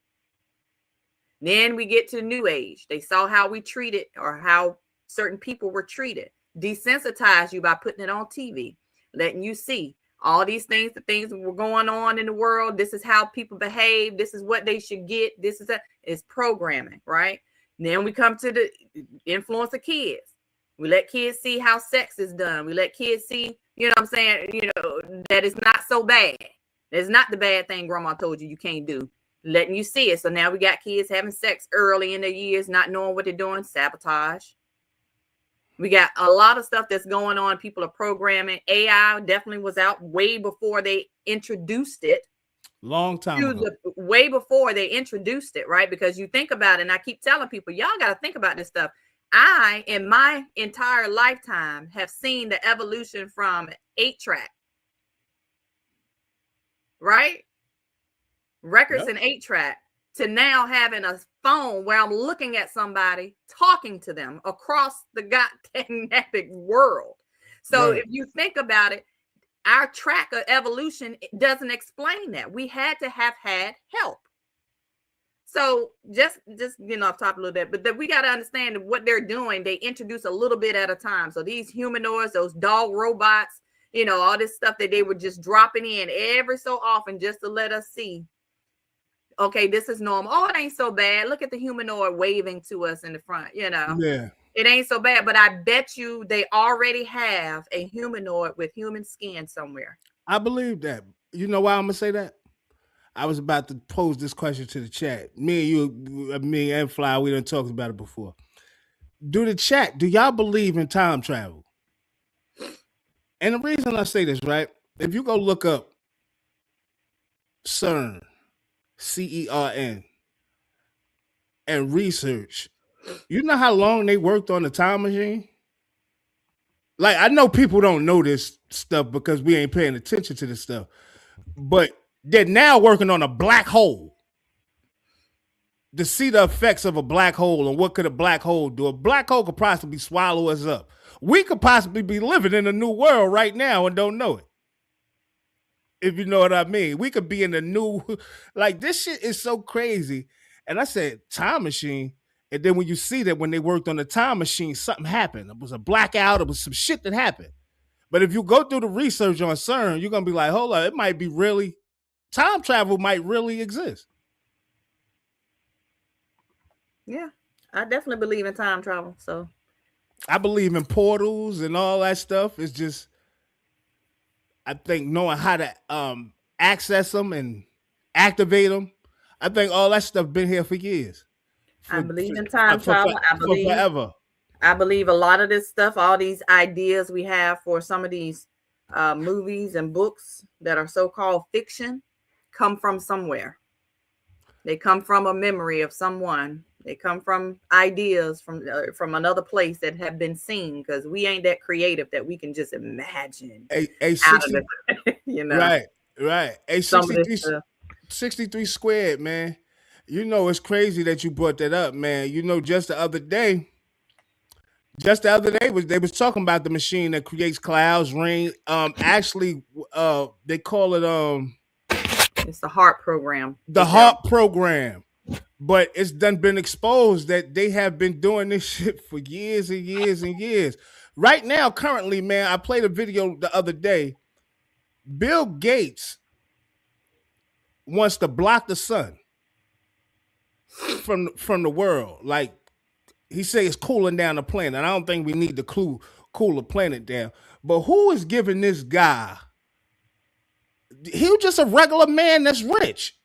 Then we get to the new age. They saw how we treated or how certain people were treated. Desensitize you by putting it on TV, letting you see all these things, the things that were going on in the world. This is how people behave. This is what they should get. It's programming, right? Then we come to the influence of kids. We let kids see how sex is done. We let kids see, you know what I'm saying, that it's not so bad. It's not the bad thing grandma told you can't do. Letting you see it. So now we got kids having sex early in their years, not knowing what they're doing. Sabotage. We got a lot of stuff that's going on. People are programming. AI definitely was out way before they introduced it. Long time ago. Way before they introduced it, right? Because you think about it, and I keep telling people, y'all got to think about this stuff. I, in my entire lifetime, have seen the evolution from 8-track, right? Records and 8-track to now having a phone where I'm looking at somebody talking to them across the goddamn epic world. So if you think about it, our track of evolution doesn't explain that. We had to have had help. So just off top a little bit, but we got to understand what they're doing. They introduce a little bit at a time. So these humanoids, those dog robots, all this stuff that they were just dropping in every so often just to let us see, okay, this is normal. Oh, it ain't so bad. Look at the humanoid waving to us in the front, Yeah. It ain't so bad, but I bet you they already have a humanoid with human skin somewhere. I believe that. You know why I'm going to say that? I was about to pose this question to the chat. Me and Fly, we done talked about it before. Do y'all believe in time travel? And the reason I say this, right? If you go look up CERN, CERN, and research, you know how long they worked on the time machine? Like, I know people don't know this stuff because we ain't paying attention to this stuff, but they're now working on a black hole to see the effects of a black hole and what could a black hole do. A black hole could possibly swallow us up. We could possibly be living in a new world right now and don't know it. If you know what I mean. We could be in a new, like, this shit is so crazy. And I said, time machine. And then when you see that when they worked on the time machine, something happened. It was a blackout. It was some shit that happened. But if you go through the research on CERN, you're going to be like, hold on, it might be really, time travel might really exist. Yeah, I definitely believe in time travel. So I believe in portals and all that stuff. It's just, I think knowing how to access them and activate them, I think all that stuff been here for years. I believe in time travel. Forever. I believe a lot of this stuff, all these ideas we have for some of these movies and books that are so-called fiction, come from somewhere. They come from a memory of someone. They come from ideas from another place that have been seen, because we ain't that creative that we can just imagine. Right. A 63 squared, man. It's crazy that you brought that up, man. Just the other day they was talking about the machine that creates clouds, rain. Actually, they call it it's the heart program. The heart program. But it's been exposed that they have been doing this shit for years and years and years. Right now, currently, man, I played a video the other day. Bill Gates wants to block the sun from the world. Like, he say it's cooling down the planet. I don't think we need to cool the planet down. But who is giving this guy? He was just a regular man that's rich.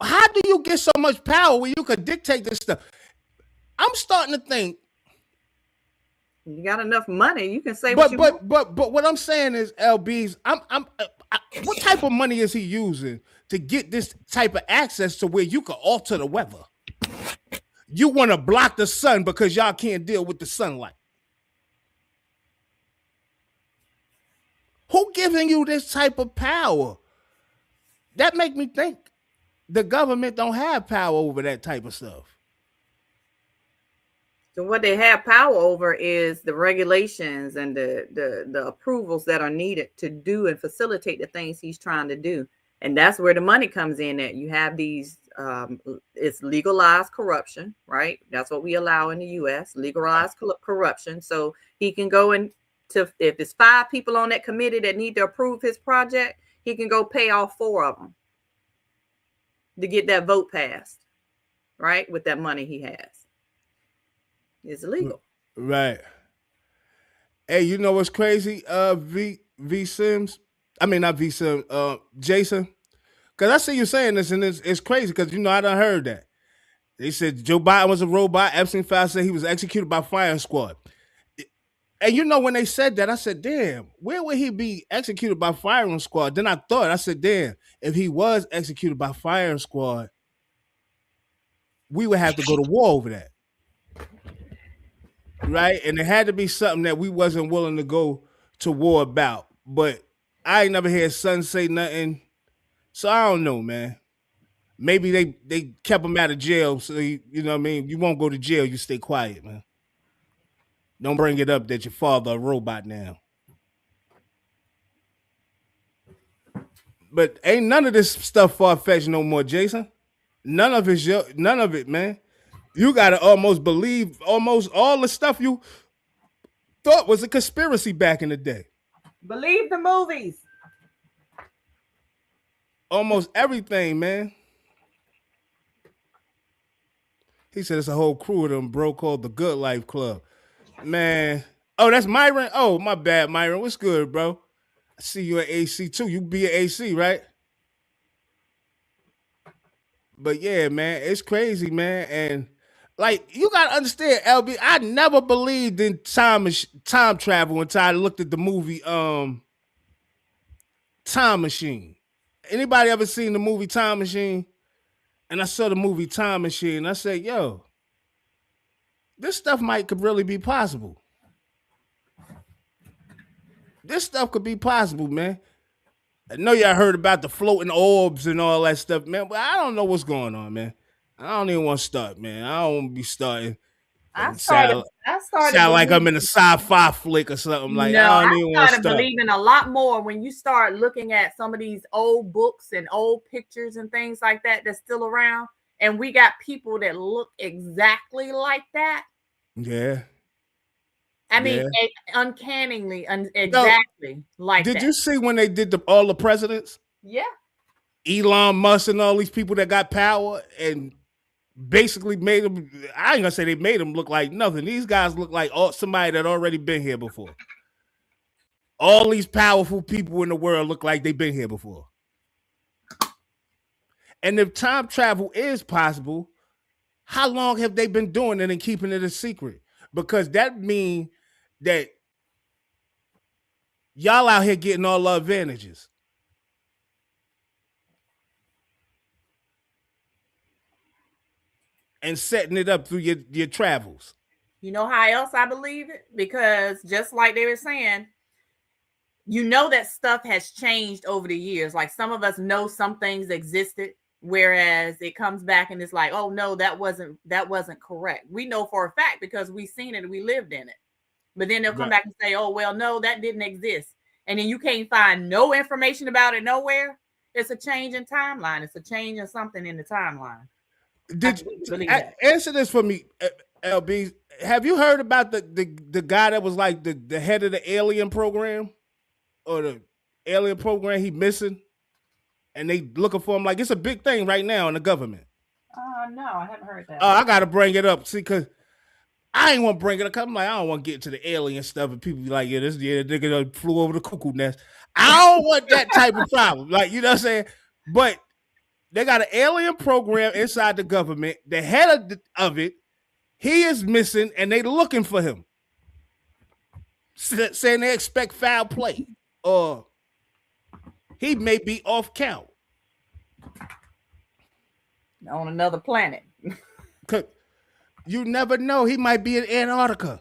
How do you get so much power where you could dictate this stuff? I'm starting to think. You got enough money, you can say what you want. But what I'm saying is, LB's, what type of money is he using to get this type of access to where you can alter the weather? You want to block the sun because y'all can't deal with the sunlight. Who giving you this type of power? That make me think the government don't have power over that type of stuff. So what they have power over is the regulations and the approvals that are needed to do and facilitate the things he's trying to do. And that's where the money comes in at. You have these, it's legalized corruption, right? That's what we allow in the U.S., legalized corruption. So he can go if there's 5 people on that committee that need to approve his project, he can go pay off 4 of them to get that vote passed, right? With that money he has. It's illegal. Right. Hey, you know what's crazy? V Sims? I mean, not V Sims, Jason. Because I see you saying this, and it's crazy because, I done heard that. They said Joe Biden was a robot. Epstein file said he was executed by firing squad. And you know, when they said that, I said, damn, where would he be executed by firing squad? Then I thought, I said, damn, if he was executed by firing squad, we would have to go to war over that. Right? And it had to be something that we wasn't willing to go to war about. But I ain't never heard Son say nothing. So I don't know, man. Maybe they kept him out of jail. So, you know what I mean? You won't go to jail. You stay quiet, man. Don't bring it up that your father a robot now. But ain't none of this stuff far-fetched no more, Jason. None of it, man. You gotta almost believe almost all the stuff you thought was a conspiracy back in the day. Believe the movies. Almost everything, man. He said it's a whole crew of them, bro, called the Good Life Club. Man. Oh, that's Myron? Oh, my bad, Myron. What's good, bro? I see you at AC too. You be at AC, right? But yeah, man, it's crazy, man. And like, you gotta understand, LB, I never believed in time travel until I looked at the movie Time Machine. Anybody ever seen the movie Time Machine? And I saw the movie Time Machine. I said, yo, this stuff could really be possible. This stuff could be possible, man. I know y'all heard about the floating orbs and all that stuff, man, but I don't know what's going on, man. I don't even want to start, man. I don't want to be starting. I started sound like I'm in a sci-fi flick or something. Like, no, I don't even want to started start. believing a lot more when you start looking at some of these old books and old pictures and things like that that's still around. And we got people that look exactly like that. Yeah. I mean, uncannily, exactly like that. Did you see when they did all the presidents? Yeah. Elon Musk and all these people that got power and basically made them, I ain't gonna say they made them look like nothing. These guys look like somebody that already been here before. All these powerful people in the world look like they've been here before. And if time travel is possible, how long have they been doing it and keeping it a secret? Because that means that y'all out here getting all the advantages. And setting it up through your travels. You know how else I believe it? Because just like they were saying, you know that stuff has changed over the years. Like some of us know some things existed, whereas it comes back and it's like, oh no, that wasn't correct. We know for a fact because we seen it and we lived in it. But then they'll come back and say, oh well, no, that didn't exist. And then you can't find no information about it nowhere. It's a change in timeline. It's a change in something in the timeline. Did you answer this for me, LB? Have you heard about the guy that was like the head of the alien program or the alien program? He missing, and they looking for him. Like it's a big thing right now in the government. No, I haven't heard that. I gotta bring it up. See, cause I ain't want to bring it up. Cause I'm like, I don't want to get into the alien stuff, and people be like, yeah, this nigga flew over the cuckoo nest. I don't want that type of problem. Like, you know what I'm saying? But they got an alien program inside the government. The head of it, he is missing, and they looking for him. Saying they expect foul play, or he may be off count on another planet. You never know. He might be in Antarctica.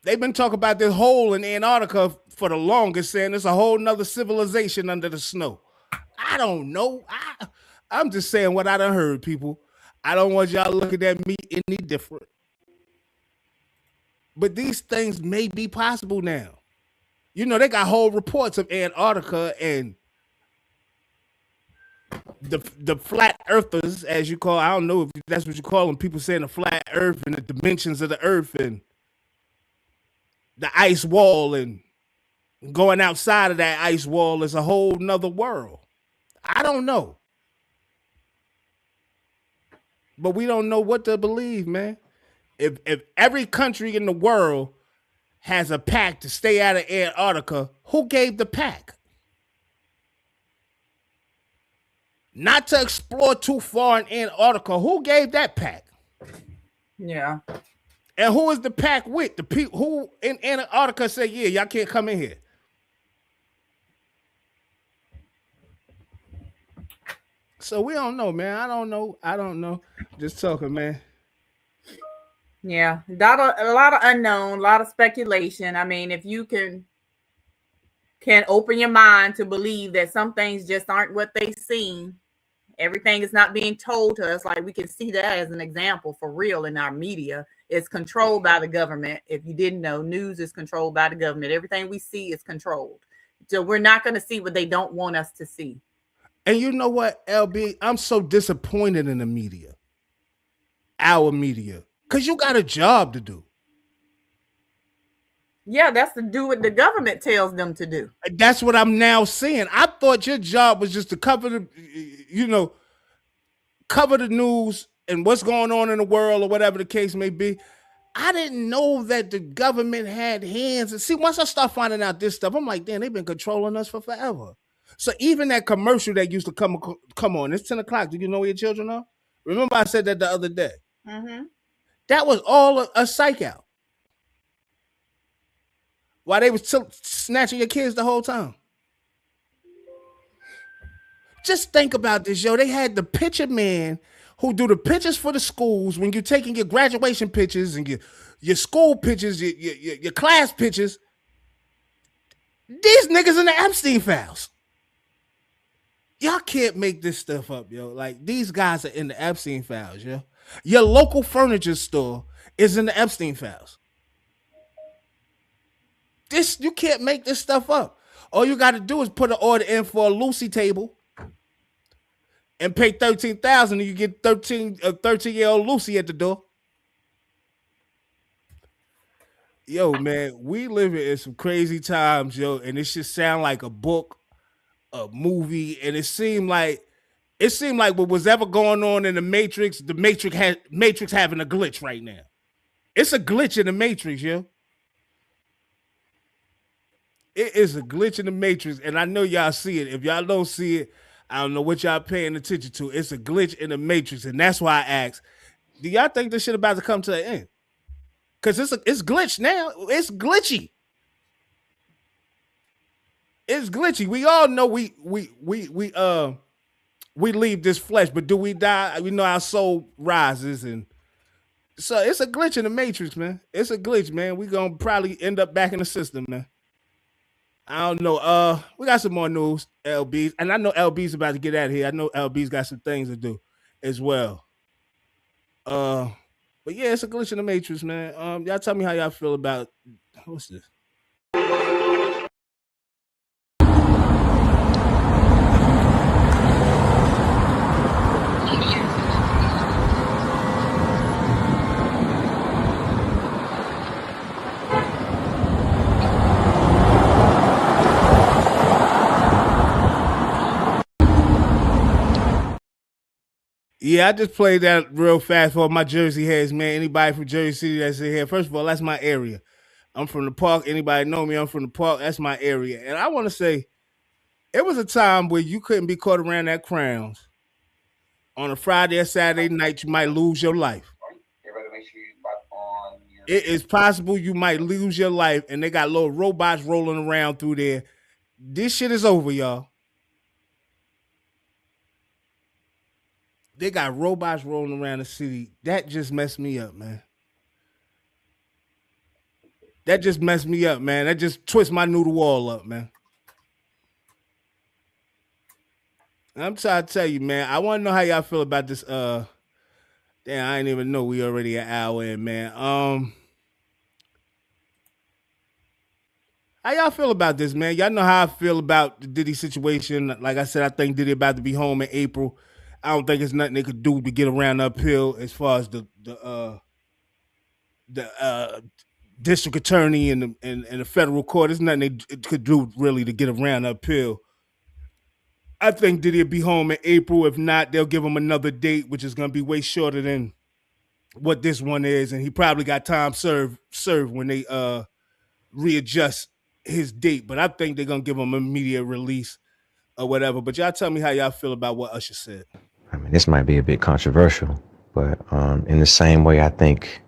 They've been talking about this hole in Antarctica for the longest, saying there's a whole nother civilization under the snow. I don't know. I'm just saying what I done heard, people. I don't want y'all looking at me any different. But these things may be possible now. You know, they got whole reports of Antarctica and the flat earthers, as you call, I don't know if that's what you call them, people saying the flat earth and the dimensions of the earth and the ice wall, and going outside of that ice wall is a whole nother world. I don't know. But we don't know what to believe, man. If every country in the world has a pact to stay out of Antarctica, who gave the pact? Not to explore too far in Antarctica. Who gave that pact? Yeah. And who is the pack with? The people who in Antarctica say, yeah, y'all can't come in here. So we don't know, man. I don't know. Just talking, man. Yeah, a lot of unknown, a lot of speculation. I mean, if you can open your mind to believe that some things just aren't what they seem, everything is not being told to us. Like, we can see that as an example for real in our media. It's controlled by the government. If you didn't know, news is controlled by the government. Everything we see is controlled. So we're not going to see what they don't want us to see. And you know what, LB? I'm so disappointed in the media. Our media. Because you got a job to do. Yeah, that's to do what the government tells them to do. That's what I'm now seeing. I thought your job was just to cover the news and what's going on in the world or whatever the case may be. I didn't know that the government had hands. And see, once I start finding out this stuff, I'm like, damn, they've been controlling us for forever. So even that commercial that used to come on, it's 10 o'clock. Do you know where your children are? Remember I said that the other day. Mm-hmm. That was all a psych out. While they was snatching your kids the whole time. Just think about this, yo. They had the picture man who do the pictures for the schools when you're taking your graduation pictures and your school pictures, your class pictures. These niggas in the Epstein files. Y'all can't make this stuff up, yo. Like, these guys are in the Epstein files, yo. Your local furniture store is in the Epstein files. You can't make this stuff up. All you got to do is put an order in for a Lucy table and pay $13,000 and you get a 13-year-old Lucy at the door. Yo, man, we living in some crazy times, yo, and it should sound like a book, a movie, and it seemed like what was ever going on in the Matrix having a glitch right now. It's a glitch in the Matrix, yo. It is a glitch in the Matrix, and I know y'all see it. If y'all don't see it, I don't know what y'all paying attention to. It's a glitch in the Matrix, and that's why I asked, do y'all think this shit about to come to an end? Because it's glitched now. It's glitchy. It's glitchy. We all know we leave this flesh, but do we die? We know our soul rises, and so it's a glitch in the Matrix, man. It's a glitch, man. We gonna probably end up back in the system, man. I don't know. We got some more news, LBs, and I know LB's about to get out of here. I know LB's got some things to do as well. But yeah, it's a glitch in the Matrix, man. Y'all tell me how y'all feel about what's this? Yeah, I just played that real fast for my Jersey heads, man. Anybody from Jersey City that's in here, first of all, that's my area. I'm from the Park. Anybody know me? I'm from the Park. That's my area. And I want to say, it was a time where you couldn't be caught around that Crowns. On a Friday or Saturday night, you might lose your life. It is possible you might lose your life, and they got little robots rolling around through there. This shit is over, y'all. They got robots rolling around the city. That just messed me up, man. That just messed me up, man. That just twist my noodle wall up, man. I'm trying to tell you, man. I want to know how y'all feel about this. Damn, I didn't even know we already an hour in, man. How y'all feel about this, man? Y'all know how I feel about the Diddy situation. Like I said, I think Diddy about to be home in April. I don't think there's nothing they could do to get around uphill as far as the district attorney and the federal court. There's nothing they could do really to get around uphill. I think Diddy will be home in April. If not, they'll give him another date, which is going to be way shorter than what this one is. And he probably got time served when they readjust his date. But I think they're going to give him immediate release or whatever. But y'all tell me how y'all feel about what Usher said. I mean, this might be a bit controversial, but in the same way, I think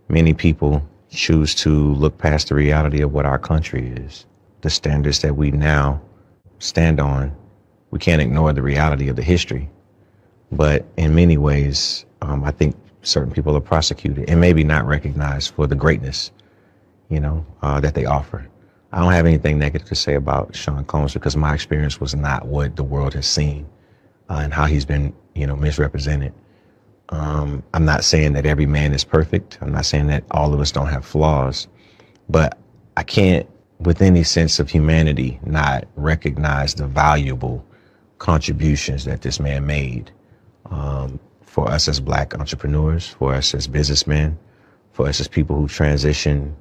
Many people choose to look past the reality of what our country is, the standards that we now stand on. We can't ignore the reality of the history, but in many ways, I think certain people are prosecuted and maybe not recognized for the greatness, that they offer. I don't have anything negative to say about Sean Combs because my experience was not what the world has seen and how he's been, misrepresented. I'm not saying that every man is perfect. I'm not saying that all of us don't have flaws, but I can't, with any sense of humanity, not recognize the valuable contributions that this man made for us as Black entrepreneurs, for us as businessmen, for us as people who transition,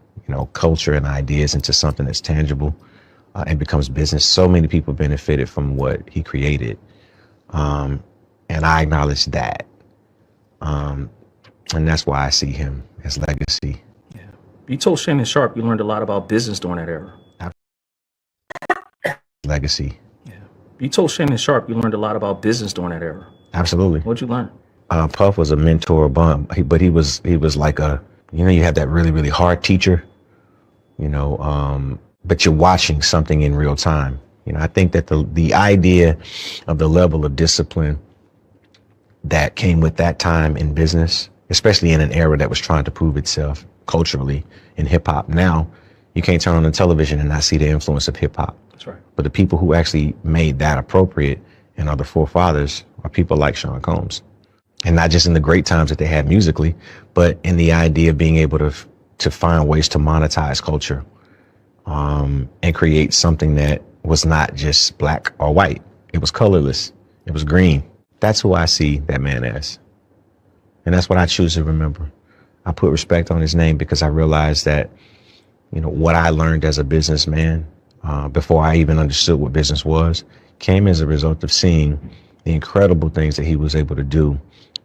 culture and ideas into something that's tangible and becomes business. So many people benefited from what he created. And I acknowledge that. And that's why I see him as legacy. Yeah. You told Shannon Sharp you learned a lot about business during that era. Legacy. Yeah. You told Shannon Sharp you learned a lot about business during that era. Absolutely. What'd you learn? Puff was a mentor, but he was like you have that really, really hard teacher, but you're watching something in real time. I think that the idea of the level of discipline that came with that time in business, especially in an era that was trying to prove itself culturally in hip hop. Now you can't turn on the television and not see the influence of hip hop. That's right. But the people who actually made that appropriate and are the forefathers are people like Sean Combs. And not just in the great times that they had musically, but in the idea of being able to find ways to monetize culture and create something that was not just Black or white. It was colorless. It was green. That's who I see that man as. And that's what I choose to remember. I put respect on his name because I realized that, what I learned as a businessman before I even understood what business was came as a result of seeing the incredible things that he was able to do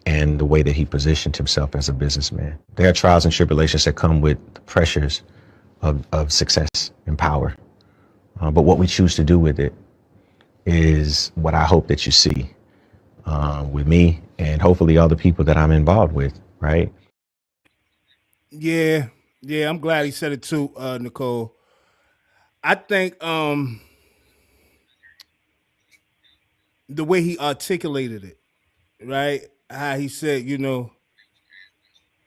and the way that he positioned himself as a businessman. There are trials and tribulations that come with the pressures of success and power. But what we choose to do with it is what I hope that you see with me and hopefully all the people that I'm involved with, right? Yeah, I'm glad he said it too, Nicole. I think the way he articulated it, right? How he said,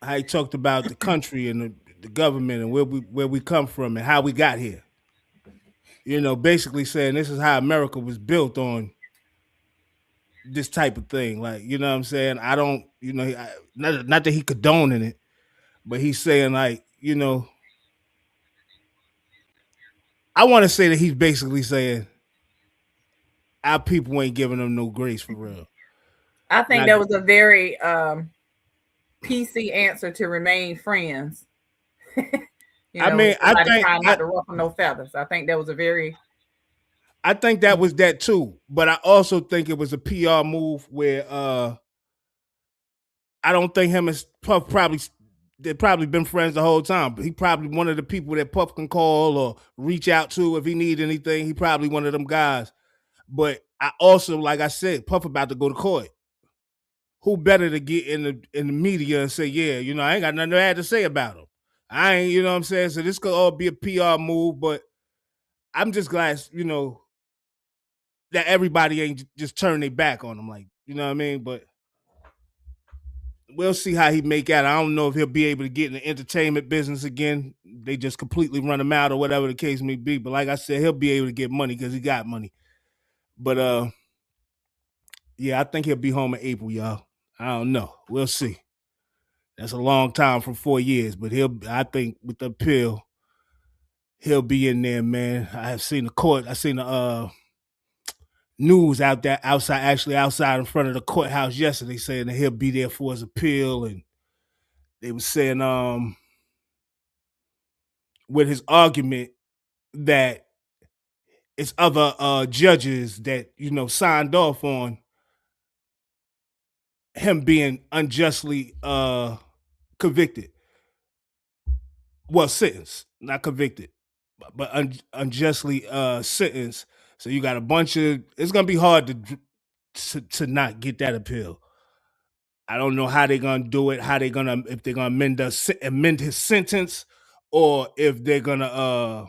how he talked about the country and the government and where we come from and how we got here. Basically saying this is how America was built on this type of thing. Like, you know what I'm saying? I don't, not that he condoning it, but he's saying like, I want to say that he's basically saying our people ain't giving them no grace for real. I think that was a very PC answer to remain friends. I think trying not to ruffle no feathers. I think that was a very. I think that was that too, but I also think it was a PR move where I don't think him and Puff they've probably been friends the whole time. But he probably one of the people that Puff can call or reach out to if he need anything. He probably one of them guys. But I also, like I said, Puff about to go to court. Who better to get in the media and say, yeah, I ain't got nothing bad to say about him. I ain't, you know what I'm saying? So this could all be a PR move, but I'm just glad, that everybody ain't just turn their back on him. Like, you know what I mean? But we'll see how he make out. I don't know if he'll be able to get in the entertainment business again. They just completely run him out or whatever the case may be. But like I said, he'll be able to get money because he got money. But yeah, I think he'll be home in April, y'all. I don't know. We'll see. That's a long time from 4 years, but I think with the appeal, he'll be in there, man. I have seen the court. I seen the news outside in front of the courthouse yesterday saying that he'll be there for his appeal. And they were saying with his argument that it's other judges that, signed off on him being unjustly convicted. Well, sentenced, not convicted, but unjustly sentenced. So you got a bunch of. It's gonna be hard to not get that appeal. I don't know how they're gonna do it. If they're gonna amend his sentence, or if they're gonna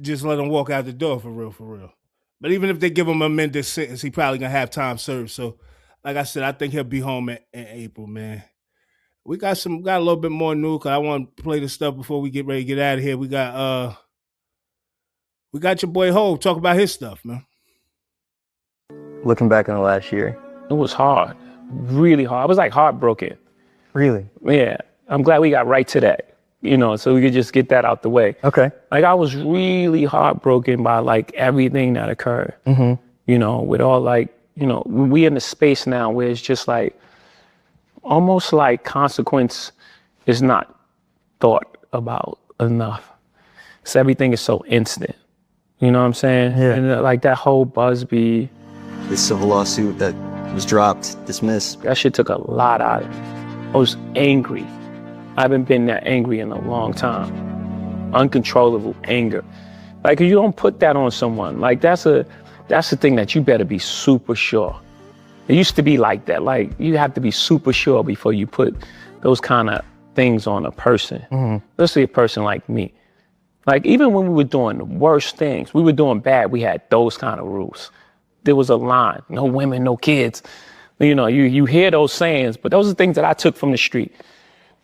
just let him walk out the door for real. But even if they give him a amended sentence, he probably gonna have time served. So, like I said, I think he'll be home in April, man. We got a little bit more news, cause I want to play the stuff before we get ready to get out of here. We got your boy Ho talk about his stuff, man. Looking back on the last year, it was hard, really hard. I was like heartbroken. Really? Yeah. I'm glad we got right to that, so we could just get that out the way. Okay. Like I was really heartbroken by like everything that occurred. Mm-hmm. With all like, we in the space now where it's just like almost like consequence is not thought about enough. So everything is so instant. You know what I'm saying? Yeah. And like that whole Busby. The civil lawsuit that was dropped, dismissed. That shit took a lot out of me. I was angry. I haven't been that angry in a long time. Uncontrollable anger. Like you don't put that on someone. Like that's the thing that you better be super sure. It used to be like that. Like you have to be super sure before you put those kind of things on a person. Especially a person like me. Like even when we were doing the worst things, we were doing bad, we had those kind of rules. There was a line, no women, no kids. You hear those sayings, but those are things that I took from the street.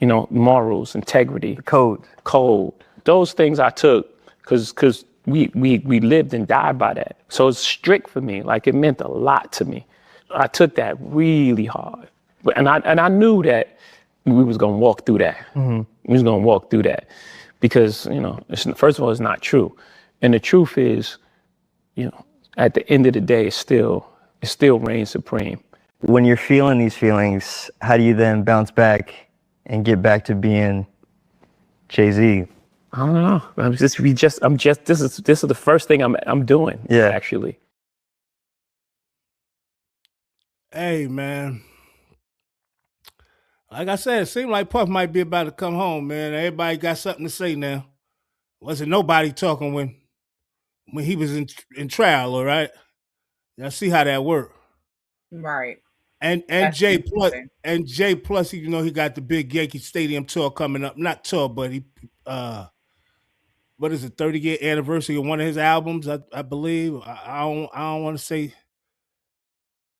Morals, integrity, code. Those things I took because we lived and died by that. So it's strict for me. Like it meant a lot to me. I took that really hard, and I knew that we was gonna walk through that. Mm-hmm. We was gonna walk through that because first of all, it's not true, and the truth is, at the end of the day, it still reigns supreme. When you're feeling these feelings, how do you then bounce back and get back to being Jay-Z? I don't know. This is the first thing I'm doing. Yeah. Actually. Hey, man. Like I said, it seemed like Puff might be about to come home, man. Everybody got something to say now. Wasn't nobody talking when he was in trial, all right? Y'all see how that worked. Right. And Jay Plus, he got the big Yankee Stadium tour coming up. Not tour, but he what is it, 30-year anniversary of one of his albums, I believe. I don't want to say.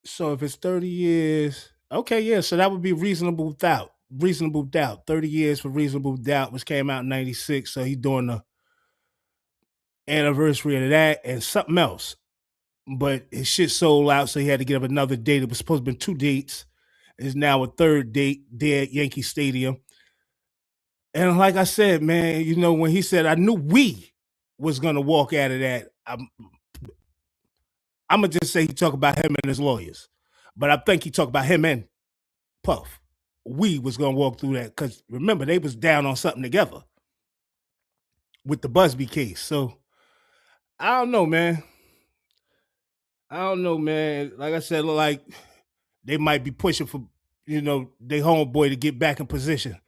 So if it's 30 years, okay, yeah. So that would be Reasonable Doubt. 30 years for Reasonable Doubt, which came out in 96. So he's doing the anniversary of that and something else. But his shit sold out, so he had to get up another date. It was supposed to be 2 dates. It's now a third date there at Yankee Stadium. And like I said, man, when he said, I knew we was going to walk out of that, I'm going to just say he talked about him and his lawyers. But I think he talked about him and Puff. We was going to walk through that because, remember, they was down on something together with the Busby case. So, I don't know, man. Like I said, look like they might be pushing for, their homeboy to get back in position.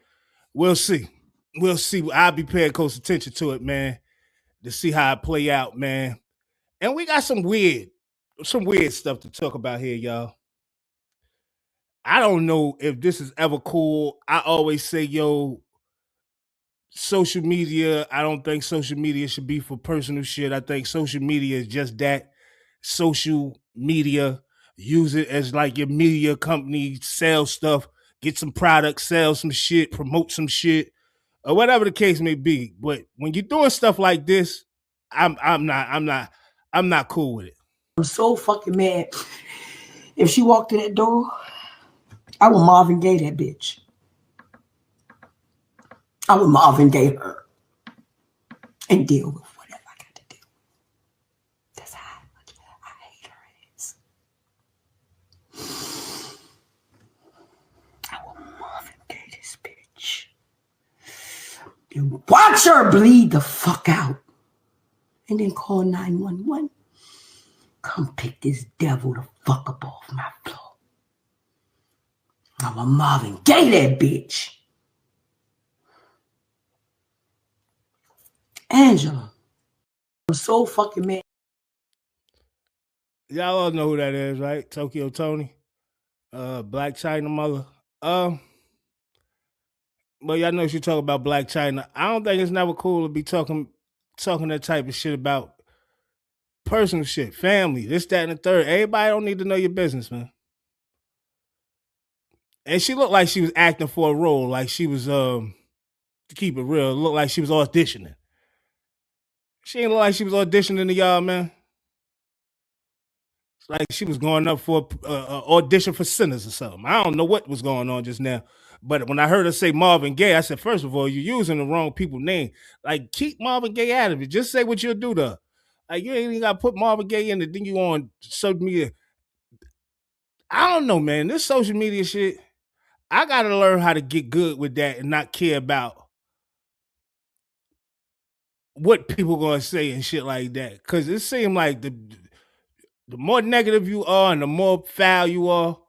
We'll see. I'll be paying close attention to it, man, to see how it play out, man. And we got some weird stuff to talk about here, y'all. I don't know if this is ever cool. I always say, social media, I don't think social media should be for personal shit. I think social media is just that. Social media, use it as like your media company, sell stuff, get some products, sell some shit, promote some shit, or whatever the case may be. But when you're doing stuff like this, I'm not cool with it. I'm so fucking mad. If she walked in that door, I would Marvin Gaye that bitch. I would Marvin Gaye her and deal with whatever I got to do. That's how I hate her ass. I will Marvin Gaye this bitch. And watch her bleed the fuck out. And then call 911. Come pick this devil the fuck up off my floor. I'm a Marvin Gaye that bitch. Angela, I'm so fucking mad. Y'all all know who that is, right? Tokyo Tony, Black China mother. But y'all know she talk about Black China. I don't think it's never cool to be talking that type of shit about personal shit, family, this, that, and the third. Everybody don't need to know your business, man. And she looked like she was acting for a role, like she was to keep it real, looked like she was auditioning. She ain't look like she was auditioning to y'all, man. It's like she was going up for audition for Sinners or something. I don't know what was going on just now. But when I heard her say Marvin Gaye, I said, first of all, you're using the wrong people's name. Like, keep Marvin Gaye out of it. Just say what you'll do to her. Like, you ain't even got to put Marvin Gaye in it. Then you on social media. I don't know, man. This social media shit, I got to learn how to get good with that and not care about what people going to say and shit like that. Because it seemed like the more negative you are and the more foul you are,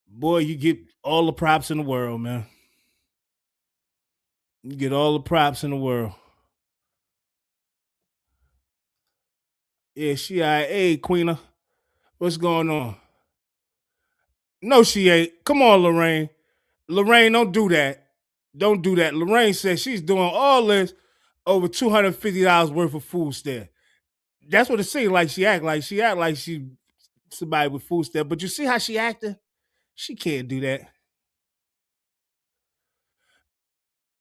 boy, you get all the props in the world, man. You get all the props in the world. Yeah, she all right. Hey, Queena, what's going on? No, she ain't. Come on, Lorraine. Lorraine, don't do that. Don't do that. Lorraine says she's doing all this over $250 worth of food stamp. That's what it seems like. She act like she somebody with food stamp. But you see how she acting? She can't do that.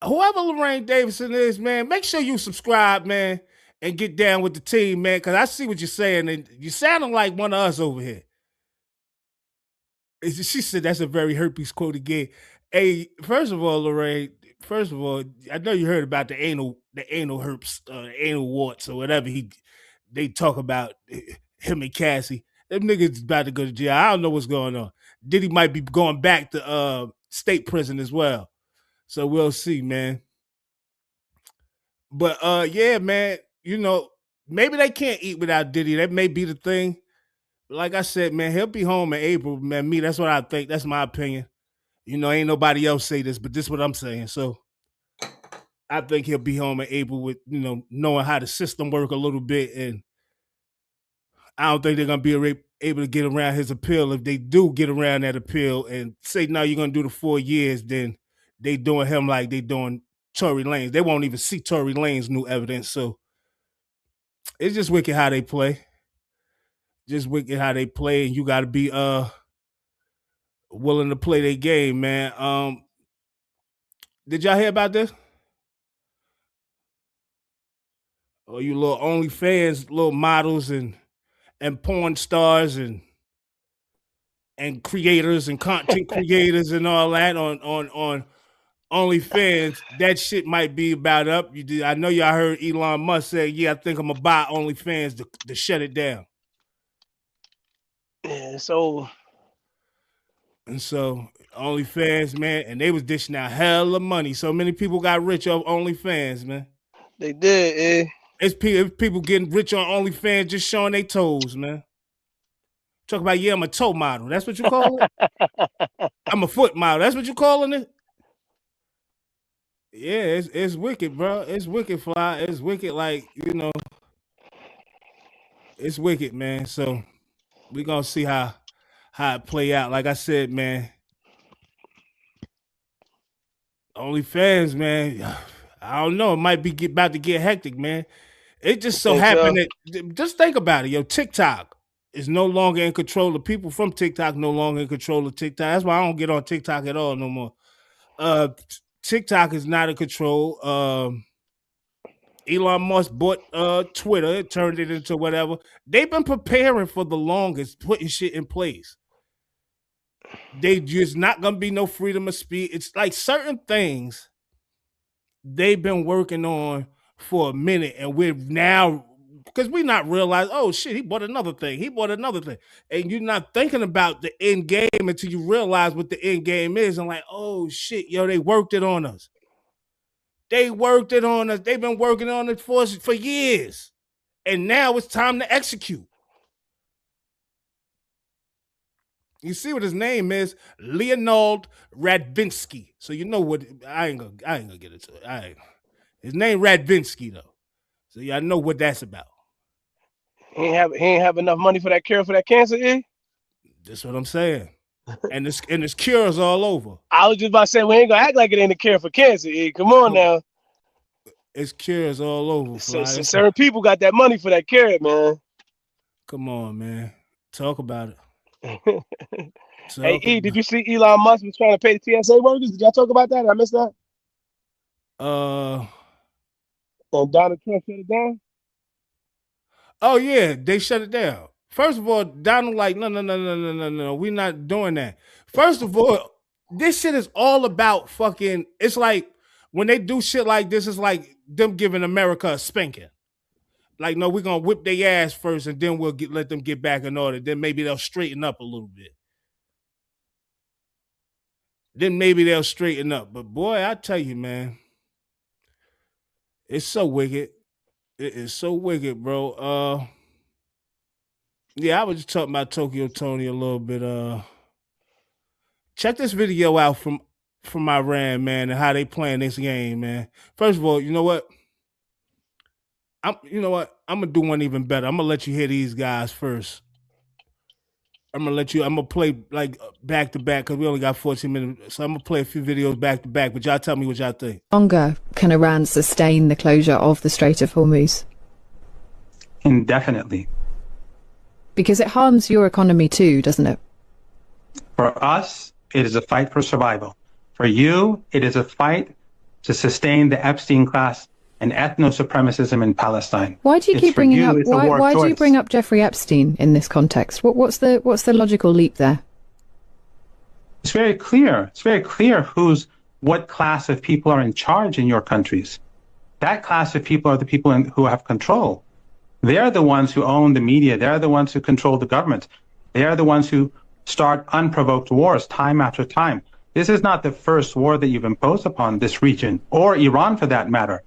Whoever Lorraine Davidson is, man, make sure you subscribe, man, and get down with the team, man, because I see what you're saying, and you sounding like one of us over here. She said that's a very herpes quote again. Hey, first of all, Lorraine, I know you heard about the anal herpes, anal warts or whatever they talk about him and Cassie. Them niggas about to go to jail. I don't know what's going on. Diddy might be going back to state prison as well. So we'll see, man. But yeah, man, you know, maybe they can't eat without Diddy. That may be the thing. Like I said, man, he'll be home in April, man. That's what I think. That's my opinion. You know, ain't nobody else say this, but this is what I'm saying. So I think he'll be home in April with, you know, knowing how the system work a little bit. And I don't think they're going to be able to get around his appeal. If they do get around that appeal and say, no, you're going to do the 4 years, then they doing him like they doing Tory Lanez. They won't even see Tory Lanez new evidence. So it's just wicked how they play. Just wicked how they play, and you got to be willing to play their game, man. Did y'all hear about this? Oh, you little OnlyFans, little models and porn stars and creators and content creators and all that on OnlyFans. That shit might be about up. I know y'all heard Elon Musk say, "Yeah, I think I'm gonna buy OnlyFans to shut it down." Yeah, so OnlyFans, man, and they was dishing out hella money. So many people got rich off OnlyFans, man. They did, It's people getting rich on OnlyFans just showing their toes, man. Talk about, yeah, I'm a toe model. That's what you call it? I'm a foot model. That's what you calling it? Yeah, it's wicked, bro. It's wicked, Fly. It's wicked, like, you know. It's wicked, man. So we're gonna see how it play out. Like I said, man. OnlyFans, man. I don't know. It might be about to get hectic, man. It just so happened that, just think about it, yo. TikTok is no longer in control. The people from TikTok no longer in control of TikTok. That's why I don't get on TikTok at all no more. TikTok is not in control. Elon Musk bought Twitter, turned it into whatever. They've been preparing for the longest, putting shit in place. They just not gonna be no freedom of speech. It's like certain things they've been working on for a minute, and we're now, because we not realize, oh shit, he bought another thing. And you're not thinking about the end game until you realize what the end game is. And like, oh shit, yo, they worked it on us. They've been working on it for years. And now it's time to execute. You see what his name is? Leonard Radvinsky. So you know what, I ain't gonna get into it. His name Radvinsky though. So y'all know what that's about. He ain't have enough money for that cure for that cancer, eh? That's what I'm saying. And it's cures all over. I was just about to say, we ain't gonna act like it ain't a cure for cancer, eh? Come on now. It's cures all over, So Fly. certain people got that money for that cure, man. Come on, man. Talk about it. Hey, E, did you see Elon Musk was trying to pay the TSA workers? Did y'all talk about that? Did I missed that? And Donald Trump shut it down? Oh, yeah, they shut it down. First of all, Donald like, no, we're not doing that. First of all, this shit is all about fucking, it's like, when they do shit like this, it's like them giving America a spanking. Like, no, we're going to whip their ass first, and then we'll let them get back in order. Then maybe they'll straighten up a little bit. Then maybe they'll straighten up. But boy, I tell you, man, it's so wicked. It is so wicked, bro. Yeah, I was just talking about Tokyo Tony a little bit. Check this video out from Iran, man, and how they playing this game, man. First of all, you know what? I'm gonna do one even better. I'm gonna let you hear these guys first. I'm gonna play like back to back because we only got 14 minutes. So I'm gonna play a few videos back to back, but y'all tell me what y'all think. Longer can Iran sustain the closure of the Strait of Hormuz? Indefinitely. Because it harms your economy too, doesn't it? For us, it is a fight for survival. For you, it is a fight to sustain the Epstein class and ethno-supremacism in Palestine. Why do you keep bringing up? Why do you bring up Jeffrey Epstein in this context? What's the logical leap there? It's very clear. It's very clear what class of people are in charge in your countries. That class of people are the people who have control. They're the ones who own the media. They're the ones who control the government. They are the ones who start unprovoked wars time after time. This is not the first war that you've imposed upon this region, or Iran for that matter.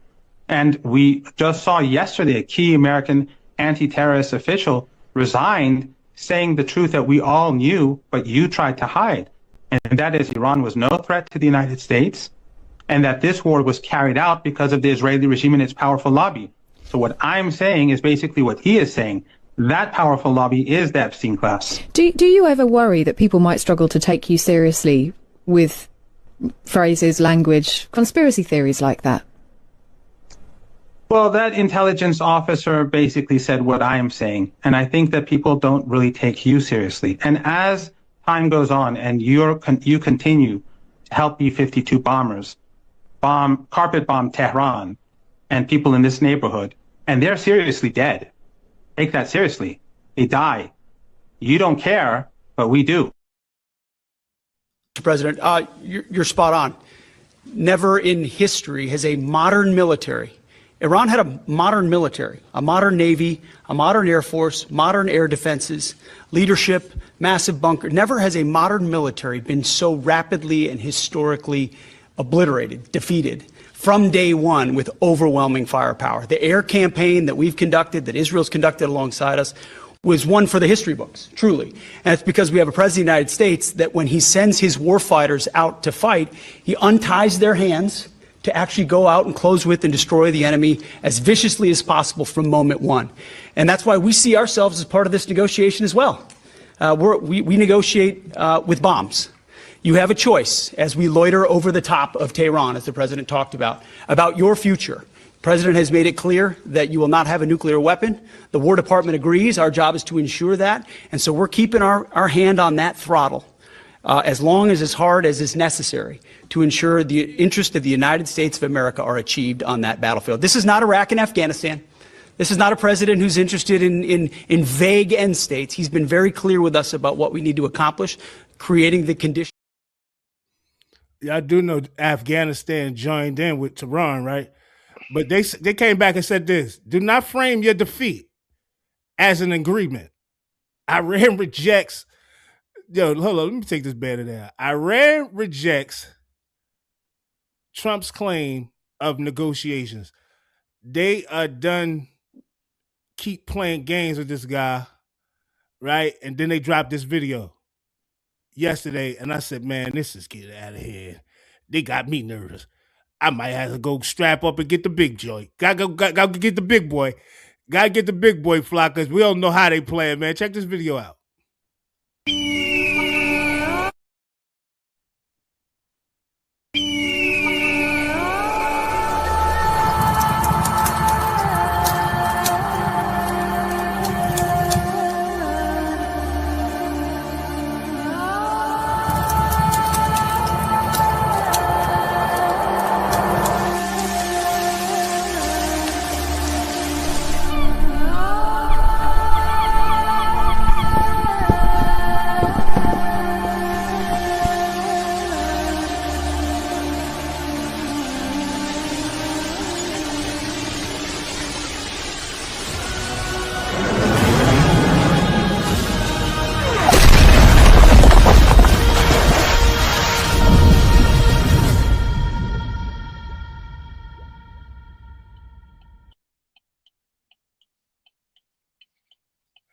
And we just saw yesterday a key American anti-terrorist official resigned, saying the truth that we all knew, but you tried to hide. And that is Iran was no threat to the United States, and that this war was carried out because of the Israeli regime and its powerful lobby. So what I'm saying is basically what he is saying. That powerful lobby is the Epstein class. Do you ever worry that people might struggle to take you seriously with phrases, language, conspiracy theories like that? Well, that intelligence officer basically said what I am saying, and I think that people don't really take you seriously. And as time goes on and you continue to help B-52 bombers carpet bomb Tehran and people in this neighborhood, and they're seriously dead. Take that seriously. They die. You don't care, but we do. Mr. President, you're spot on. Never in history has a modern military, Iran had a modern military, a modern navy, a modern air force, modern air defenses, leadership, massive bunker. Never has a modern military been so rapidly and historically obliterated, defeated, from day one with overwhelming firepower. The air campaign that we've conducted, that Israel's conducted alongside us, was one for the history books, truly. And it's because we have a president of the United States that when he sends his warfighters out to fight, he unties their hands to actually go out and close with and destroy the enemy as viciously as possible from moment one. And that's why we see ourselves as part of this negotiation as well. We negotiate with bombs. You have a choice as we loiter over the top of Tehran, as the president talked about your future. The president has made it clear that you will not have a nuclear weapon. The War Department agrees. Our job is to ensure that. And so we're keeping our hand on that throttle as long as hard as is necessary to ensure the interests of the United States of America are achieved on that battlefield. This is not Iraq and Afghanistan. This is not a president who's interested in vague end states. He's been very clear with us about what we need to accomplish, creating the conditions. Yeah, I do know Afghanistan joined in with Tehran, right? But they came back and said this: do not frame your defeat as an agreement. Iran rejects. Yo, hold on, let me take this banner down. Iran rejects Trump's claim of negotiations. They are done. Keep playing games with this guy, right? And then they dropped this video yesterday, and I said, man, this is getting out of here. They got me nervous. I might have to go strap up and get the big joint. Gotta get the big boy. Gotta get the big boy fly because we don't know how they playing, man. Check this video out.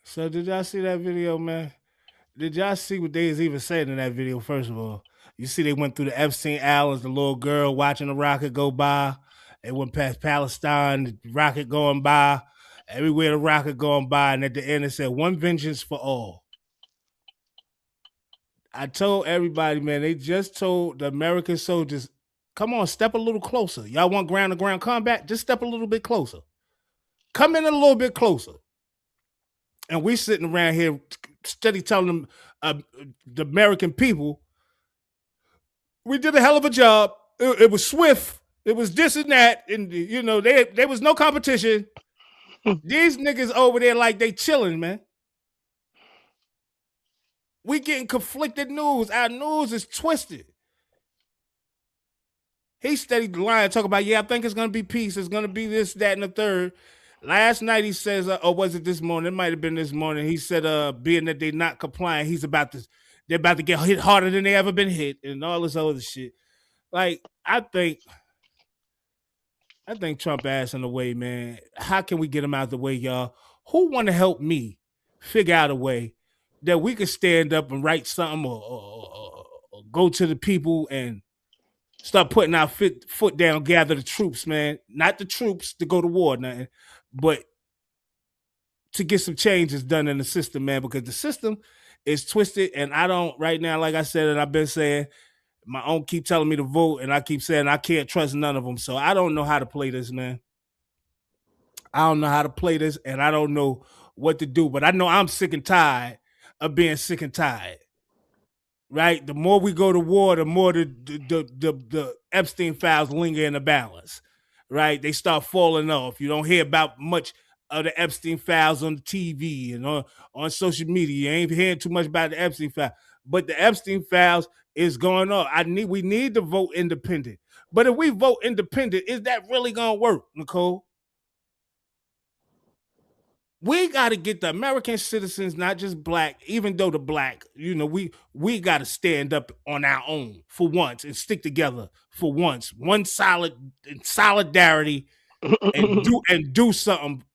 So did y'all see that video, man? Did y'all see what they was even saying in that video, first of all? You see they went through the Epstein Islands, the little girl watching the rocket go by. They went past Palestine, the rocket going by. Everywhere the rocket going by. And at the end it said, one vengeance for all. I told everybody, man, they just told the American soldiers, come on, step a little closer. Y'all want ground-to-ground combat? Just step a little bit closer. Come in a little bit closer. And we sitting around here steady telling them, the American people, we did a hell of a job. It was swift. It was this and that. And, you know, there was no competition. These niggas over there like they chilling, man. We getting conflicted news. Our news is twisted. He steady lying, talking about, yeah, I think it's going to be peace. It's going to be this, that, and the third. Last night he says, or was it this morning? It might have been this morning. He said, being that they're not complying, they're about to get hit harder than they ever been hit and all this other shit. Like, I think Trump ass in the way, man. How can we get him out of the way, y'all? Who want to help me figure out a way that we could stand up and write something or go to the people and start putting our foot down, gather the troops, man. Not the troops to go to war, nothing, but to get some changes done in the system, man, because the system is twisted. And I don't, right now, like I said, and I've been saying, my own keep telling me to vote, and I keep saying I can't trust none of them. So I don't know how to play this, man. I don't know how to play this, and I don't know what to do. But I know I'm sick and tired of being sick and tired. Right? The more we go to war, the more the Epstein files linger in the balance. Right? They start falling off. You don't hear about much of the Epstein files on the TV and on social media. You ain't hearing too much about the Epstein file. But the Epstein files is going on. We need to vote independent. But if we vote independent, is that really gonna work, Nicole? We got to get the American citizens, not just black, even though the black, you know, we got to stand up on our own for once and stick together for once. One solidarity and do something.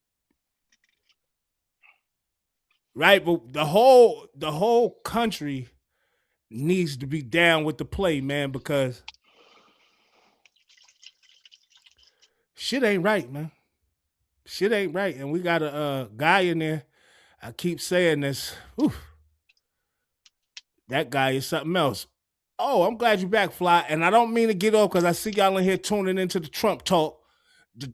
Right? But the whole country needs to be down with the play, man, because shit ain't right, man. Shit ain't right. And we got a guy in there. I keep saying this. Whew. That guy is something else. Oh, I'm glad you're back, Fly. And I don't mean to get off because I see y'all in here tuning into the Trump talk. The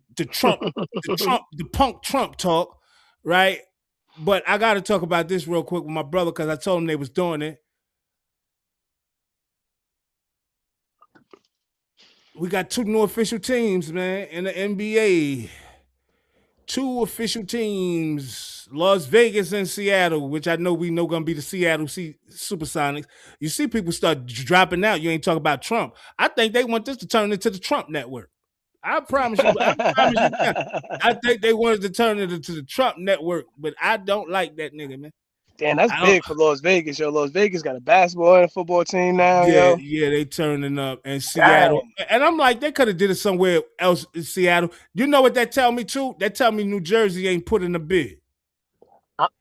punk Trump talk, right? But I got to talk about this real quick with my brother because I told him they was doing it. We got 2 new official teams, man, in the NBA. 2 official teams, Las Vegas and Seattle, which I know we know going to be the Seattle Supersonics. You see people start dropping out. You ain't talking about Trump. I think they want this to turn into the Trump network. I promise you. I think they wanted to turn it into the Trump network, but I don't like that nigga, man. Damn, that's big for Las Vegas, yo. Las Vegas got a basketball and a football team now, yeah, yo. Yeah, they turning up. And Seattle. Damn. And I'm like, they could have did it somewhere else in Seattle. You know what that tell me, too? That tell me New Jersey ain't put in a bid.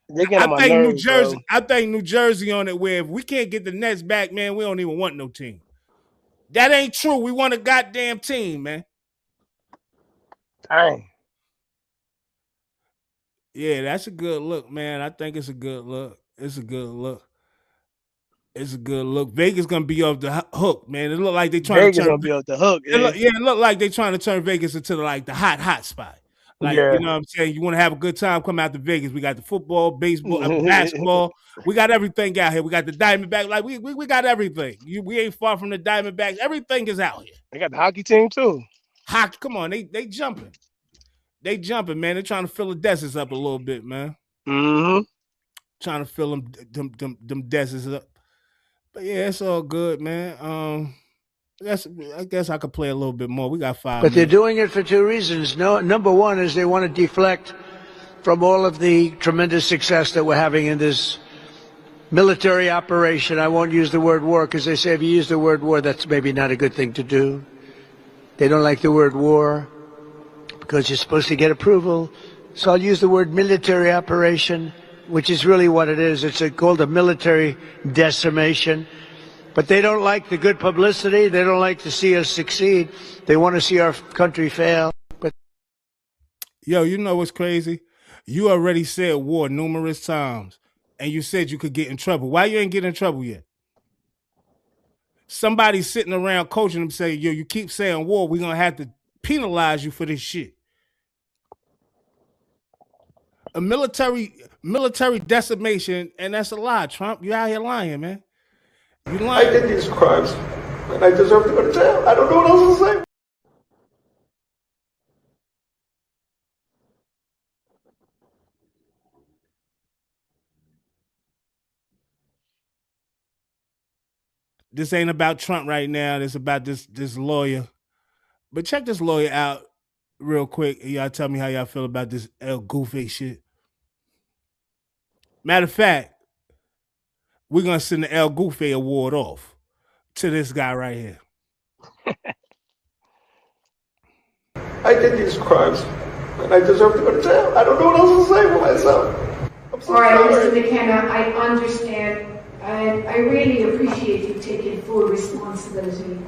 They get on my nerves, New Jersey, bro. I think New Jersey on it, where if we can't get the Nets back, man, we don't even want no team. That ain't true. We want a goddamn team, man. Dang. Yeah, that's a good look, man. I think it's a good look. It's a good look. It's a good look. Vegas gonna be off the hook, man. It look like they trying Vegas to turn. gonna be off the hook. It look like they trying to turn Vegas into the hot spot. Like, Yeah. you know what I'm saying? You want to have a good time, come out to Vegas. We got the football, baseball, basketball. We got everything out here. We got the Diamondbacks. Like, we got everything. We ain't far from the Diamondbacks. Everything is out here. They got the hockey team too. Hockey, come on, they jumping. They jumping, man. They're trying to fill the deserts up a little bit, man. Mm-hmm. Trying to fill them deserts up. But yeah, it's all good, man. I guess I could play a little bit more. We got 5 But they're minutes. doing it for two reasons. No, number one is they want to deflect from all of the tremendous success that we're having in this military operation. I won't use the word war because they say if you use the word war, that's maybe not a good thing to do. They don't like the word war because you're supposed to get approval. So I'll use the word military operation, which is really what it is. It's called a military decimation. But they don't like the good publicity. They don't like to see us succeed. They want to see our country fail. But yo, you know what's crazy? You already said war numerous times, and you said you could get in trouble. Why you ain't get in trouble yet? Somebody's sitting around coaching them saying, yo, you keep saying war, we're going to have to penalize you for this shit. A military decimation, and that's a lie, Trump. You out here lying, man. You lying. I did these crimes, and I deserve to go to jail. I don't know what else to say. This ain't about Trump right now. This about this lawyer. But check this lawyer out real quick. Y'all tell me how y'all feel about this El Goofy shit. Matter of fact, we're going to send the El Goofy award off to this guy right here. I did these crimes, and I deserve to go to jail. I don't know what else to say for myself. I'm so All right, sorry. Mr. McKenna, I understand, and I really appreciate you taking full responsibility.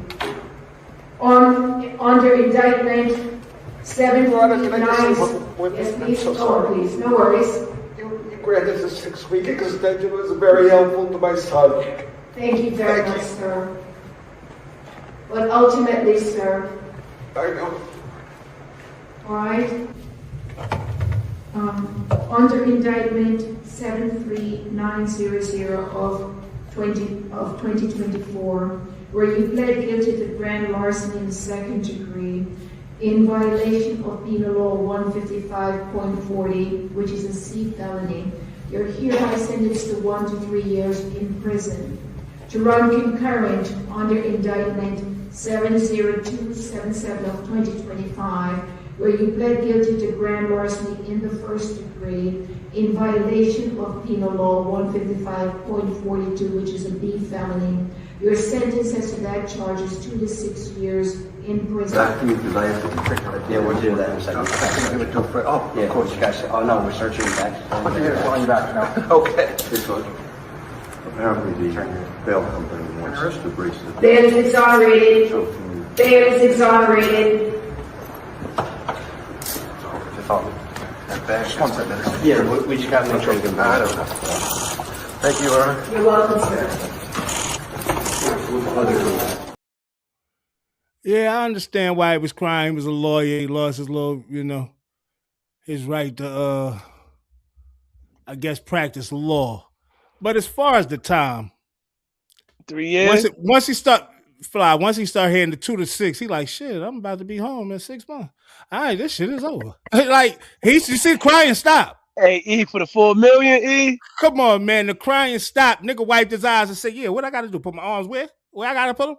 Under indictment 759. Yes, please. so Oh, sorry. please, no worries. You granted the 6-week extension. It was very helpful to my son. Thank you very much, sir. But ultimately, sir, I know. all right, under indictment 73900 of 2024, where you pled guilty to grand larceny in the second degree in violation of Penal Law 155.40, which is a C felony, you're hereby sentenced to 1 to 3 years in prison to run concurrent under indictment 70277 of 2025, where you pled guilty to grand larceny in the first degree in violation of Penal Law 155.42, which is a B felony. Your sentence as to that charge is 2 to 6 years in prison. Because I have to protect my. Yeah, we'll do that in a second. Oh, yeah, of course, you guys. Oh no, we're searching you back. Okay, calling you back now. Okay. Apparently, the bail company wants us to breach the. Bail is exonerated. Bail is exonerated. Yeah, we just got to make sure we can buy it. Thank you, Aaron. You're welcome, sir. Yeah, I understand why he was crying. He was a lawyer. He lost his little, his right to, I guess, practice law. But as far as the time, 3 years. Once he start heading the 2 to 6, he like, shit, I'm about to be home in 6 months. All right, this shit is over. Like, you see the crying stop. Hey, E, for the $4 million, E. Come on, man. The crying stopped. Nigga wiped his eyes and said, yeah, what I got to do? Put my arms where? Where I got to put them?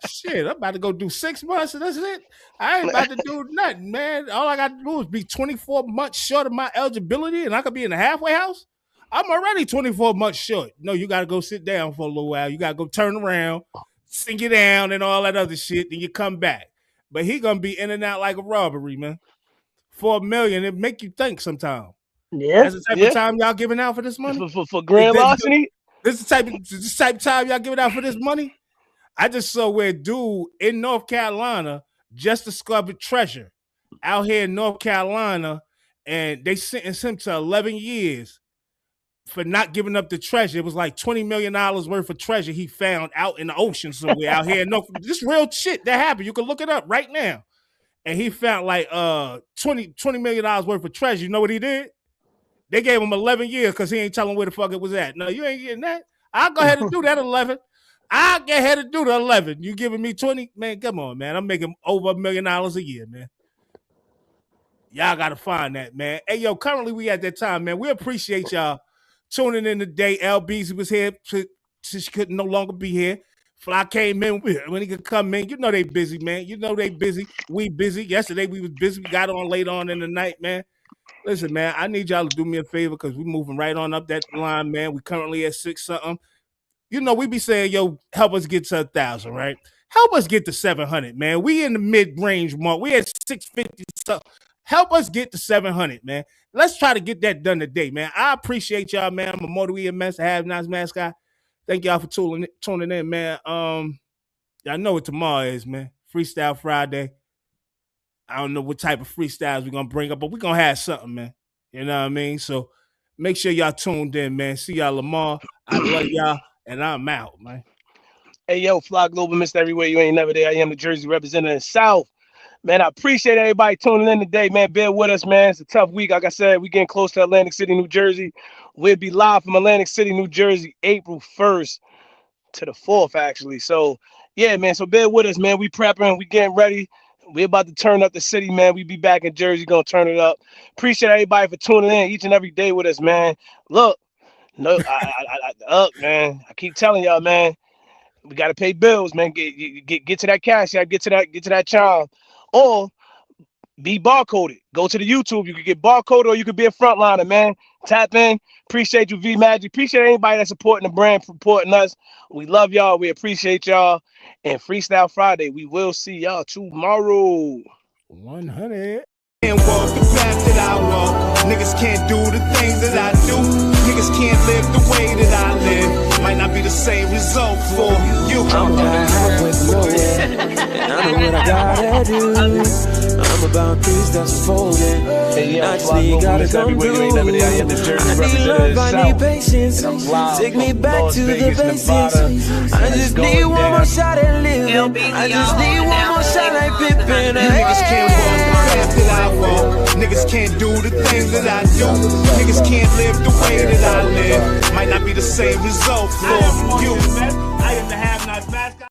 Shit, I'm about to go do 6 months and that's it. I ain't about to do nothing, man. All I got to do is be 24 months short of my eligibility and I could be in the halfway house. I'm already 24 months short. No, you got to go sit down for a little while. You got to go turn around, sink it down and all that other shit. Then you come back. But he going to be in and out like a robbery, man. $4 million, it make you think sometimes. Yeah. That's the type of time y'all giving out for this money? For grand larceny? This is the type of time y'all giving out for this money? I just saw where a dude in North Carolina just discovered treasure out here in North Carolina, and they sentenced him to 11 years for not giving up the treasure. It was like $20 million worth of treasure he found out in the ocean somewhere out here. No, this real shit that happened. You can look it up right now. And he found like $20 million worth of treasure. You know what he did? They gave him 11 years because he ain't telling where the fuck it was at. No, you ain't getting that. I'll go ahead and do that 11. I'll go ahead and do the 11. You giving me 20? Man, come on, man. I'm making over $1 million a year, man. Y'all got to find that, man. Hey, yo, currently we at that time, man. We appreciate y'all tuning in today. LBZ was here. She couldn't no longer be here. Fly came in when he could come in. You know they busy, man. You know they busy. We busy. Yesterday we was busy. We got on late on in the night, man. Listen, man, I need y'all to do me a favor because we're moving right on up that line, man. We currently at 6-something. You know, we be saying, yo, help us get to 1,000, right? Help us get to 700, man. We in the mid-range mark. We at 650. So help us get to 700, man. Let's try to get that done today, man. I appreciate y'all, man. I'm a Motor EMS, Have Nice Mascot. Thank y'all for tuning in, man. Y'all know what tomorrow is, man. Freestyle Friday. I don't know what type of freestyles we're going to bring up, but we're going to have something, man. You know what I mean? So make sure y'all tuned in, man. See y'all tomorrow. I love y'all, and I'm out, man. Hey, yo, Fly Global, Mr. Everywhere You Ain't Never There. I am the Jersey representative South. Man, I appreciate everybody tuning in today, man. Bear with us, man. It's a tough week. Like I said, we're getting close to Atlantic City, New Jersey. We'll be live from Atlantic City, New Jersey, April 1st to the 4th, actually. So, yeah, man. So bear with us, man. We prepping. We getting ready. We're about to turn up the city, man. We be back in Jersey, gonna turn it up. Appreciate everybody for tuning in each and every day with us, man. Look, no, man. I keep telling y'all, man. We gotta pay bills, man. Get to that cash, get to that child, or be barcoded. Go to the YouTube. You can get barcoded, or you could be a frontliner, man. Tap in. Appreciate you, V Magic. Appreciate anybody that's supporting the brand, supporting us. We love y'all. We appreciate y'all. And Freestyle Friday, we will see y'all tomorrow. 100. Can't walk the path that I walk. Niggas can't do the things that I do. Niggas can't live the way that I live. Might not be the same result for you. I'm down with no and I know what I gotta do. I'm about things that's unfolding. Actually, gotta come through. I need love, I need patience. Take me back to the basics. I just need one more shot at living. I just need one more shot like Pippin. Niggas can't walk the path that I walk. Niggas can't do the things that I do. Niggas can't live the way that I live. Might not be the same result for you. I am the Have Nice Mascot.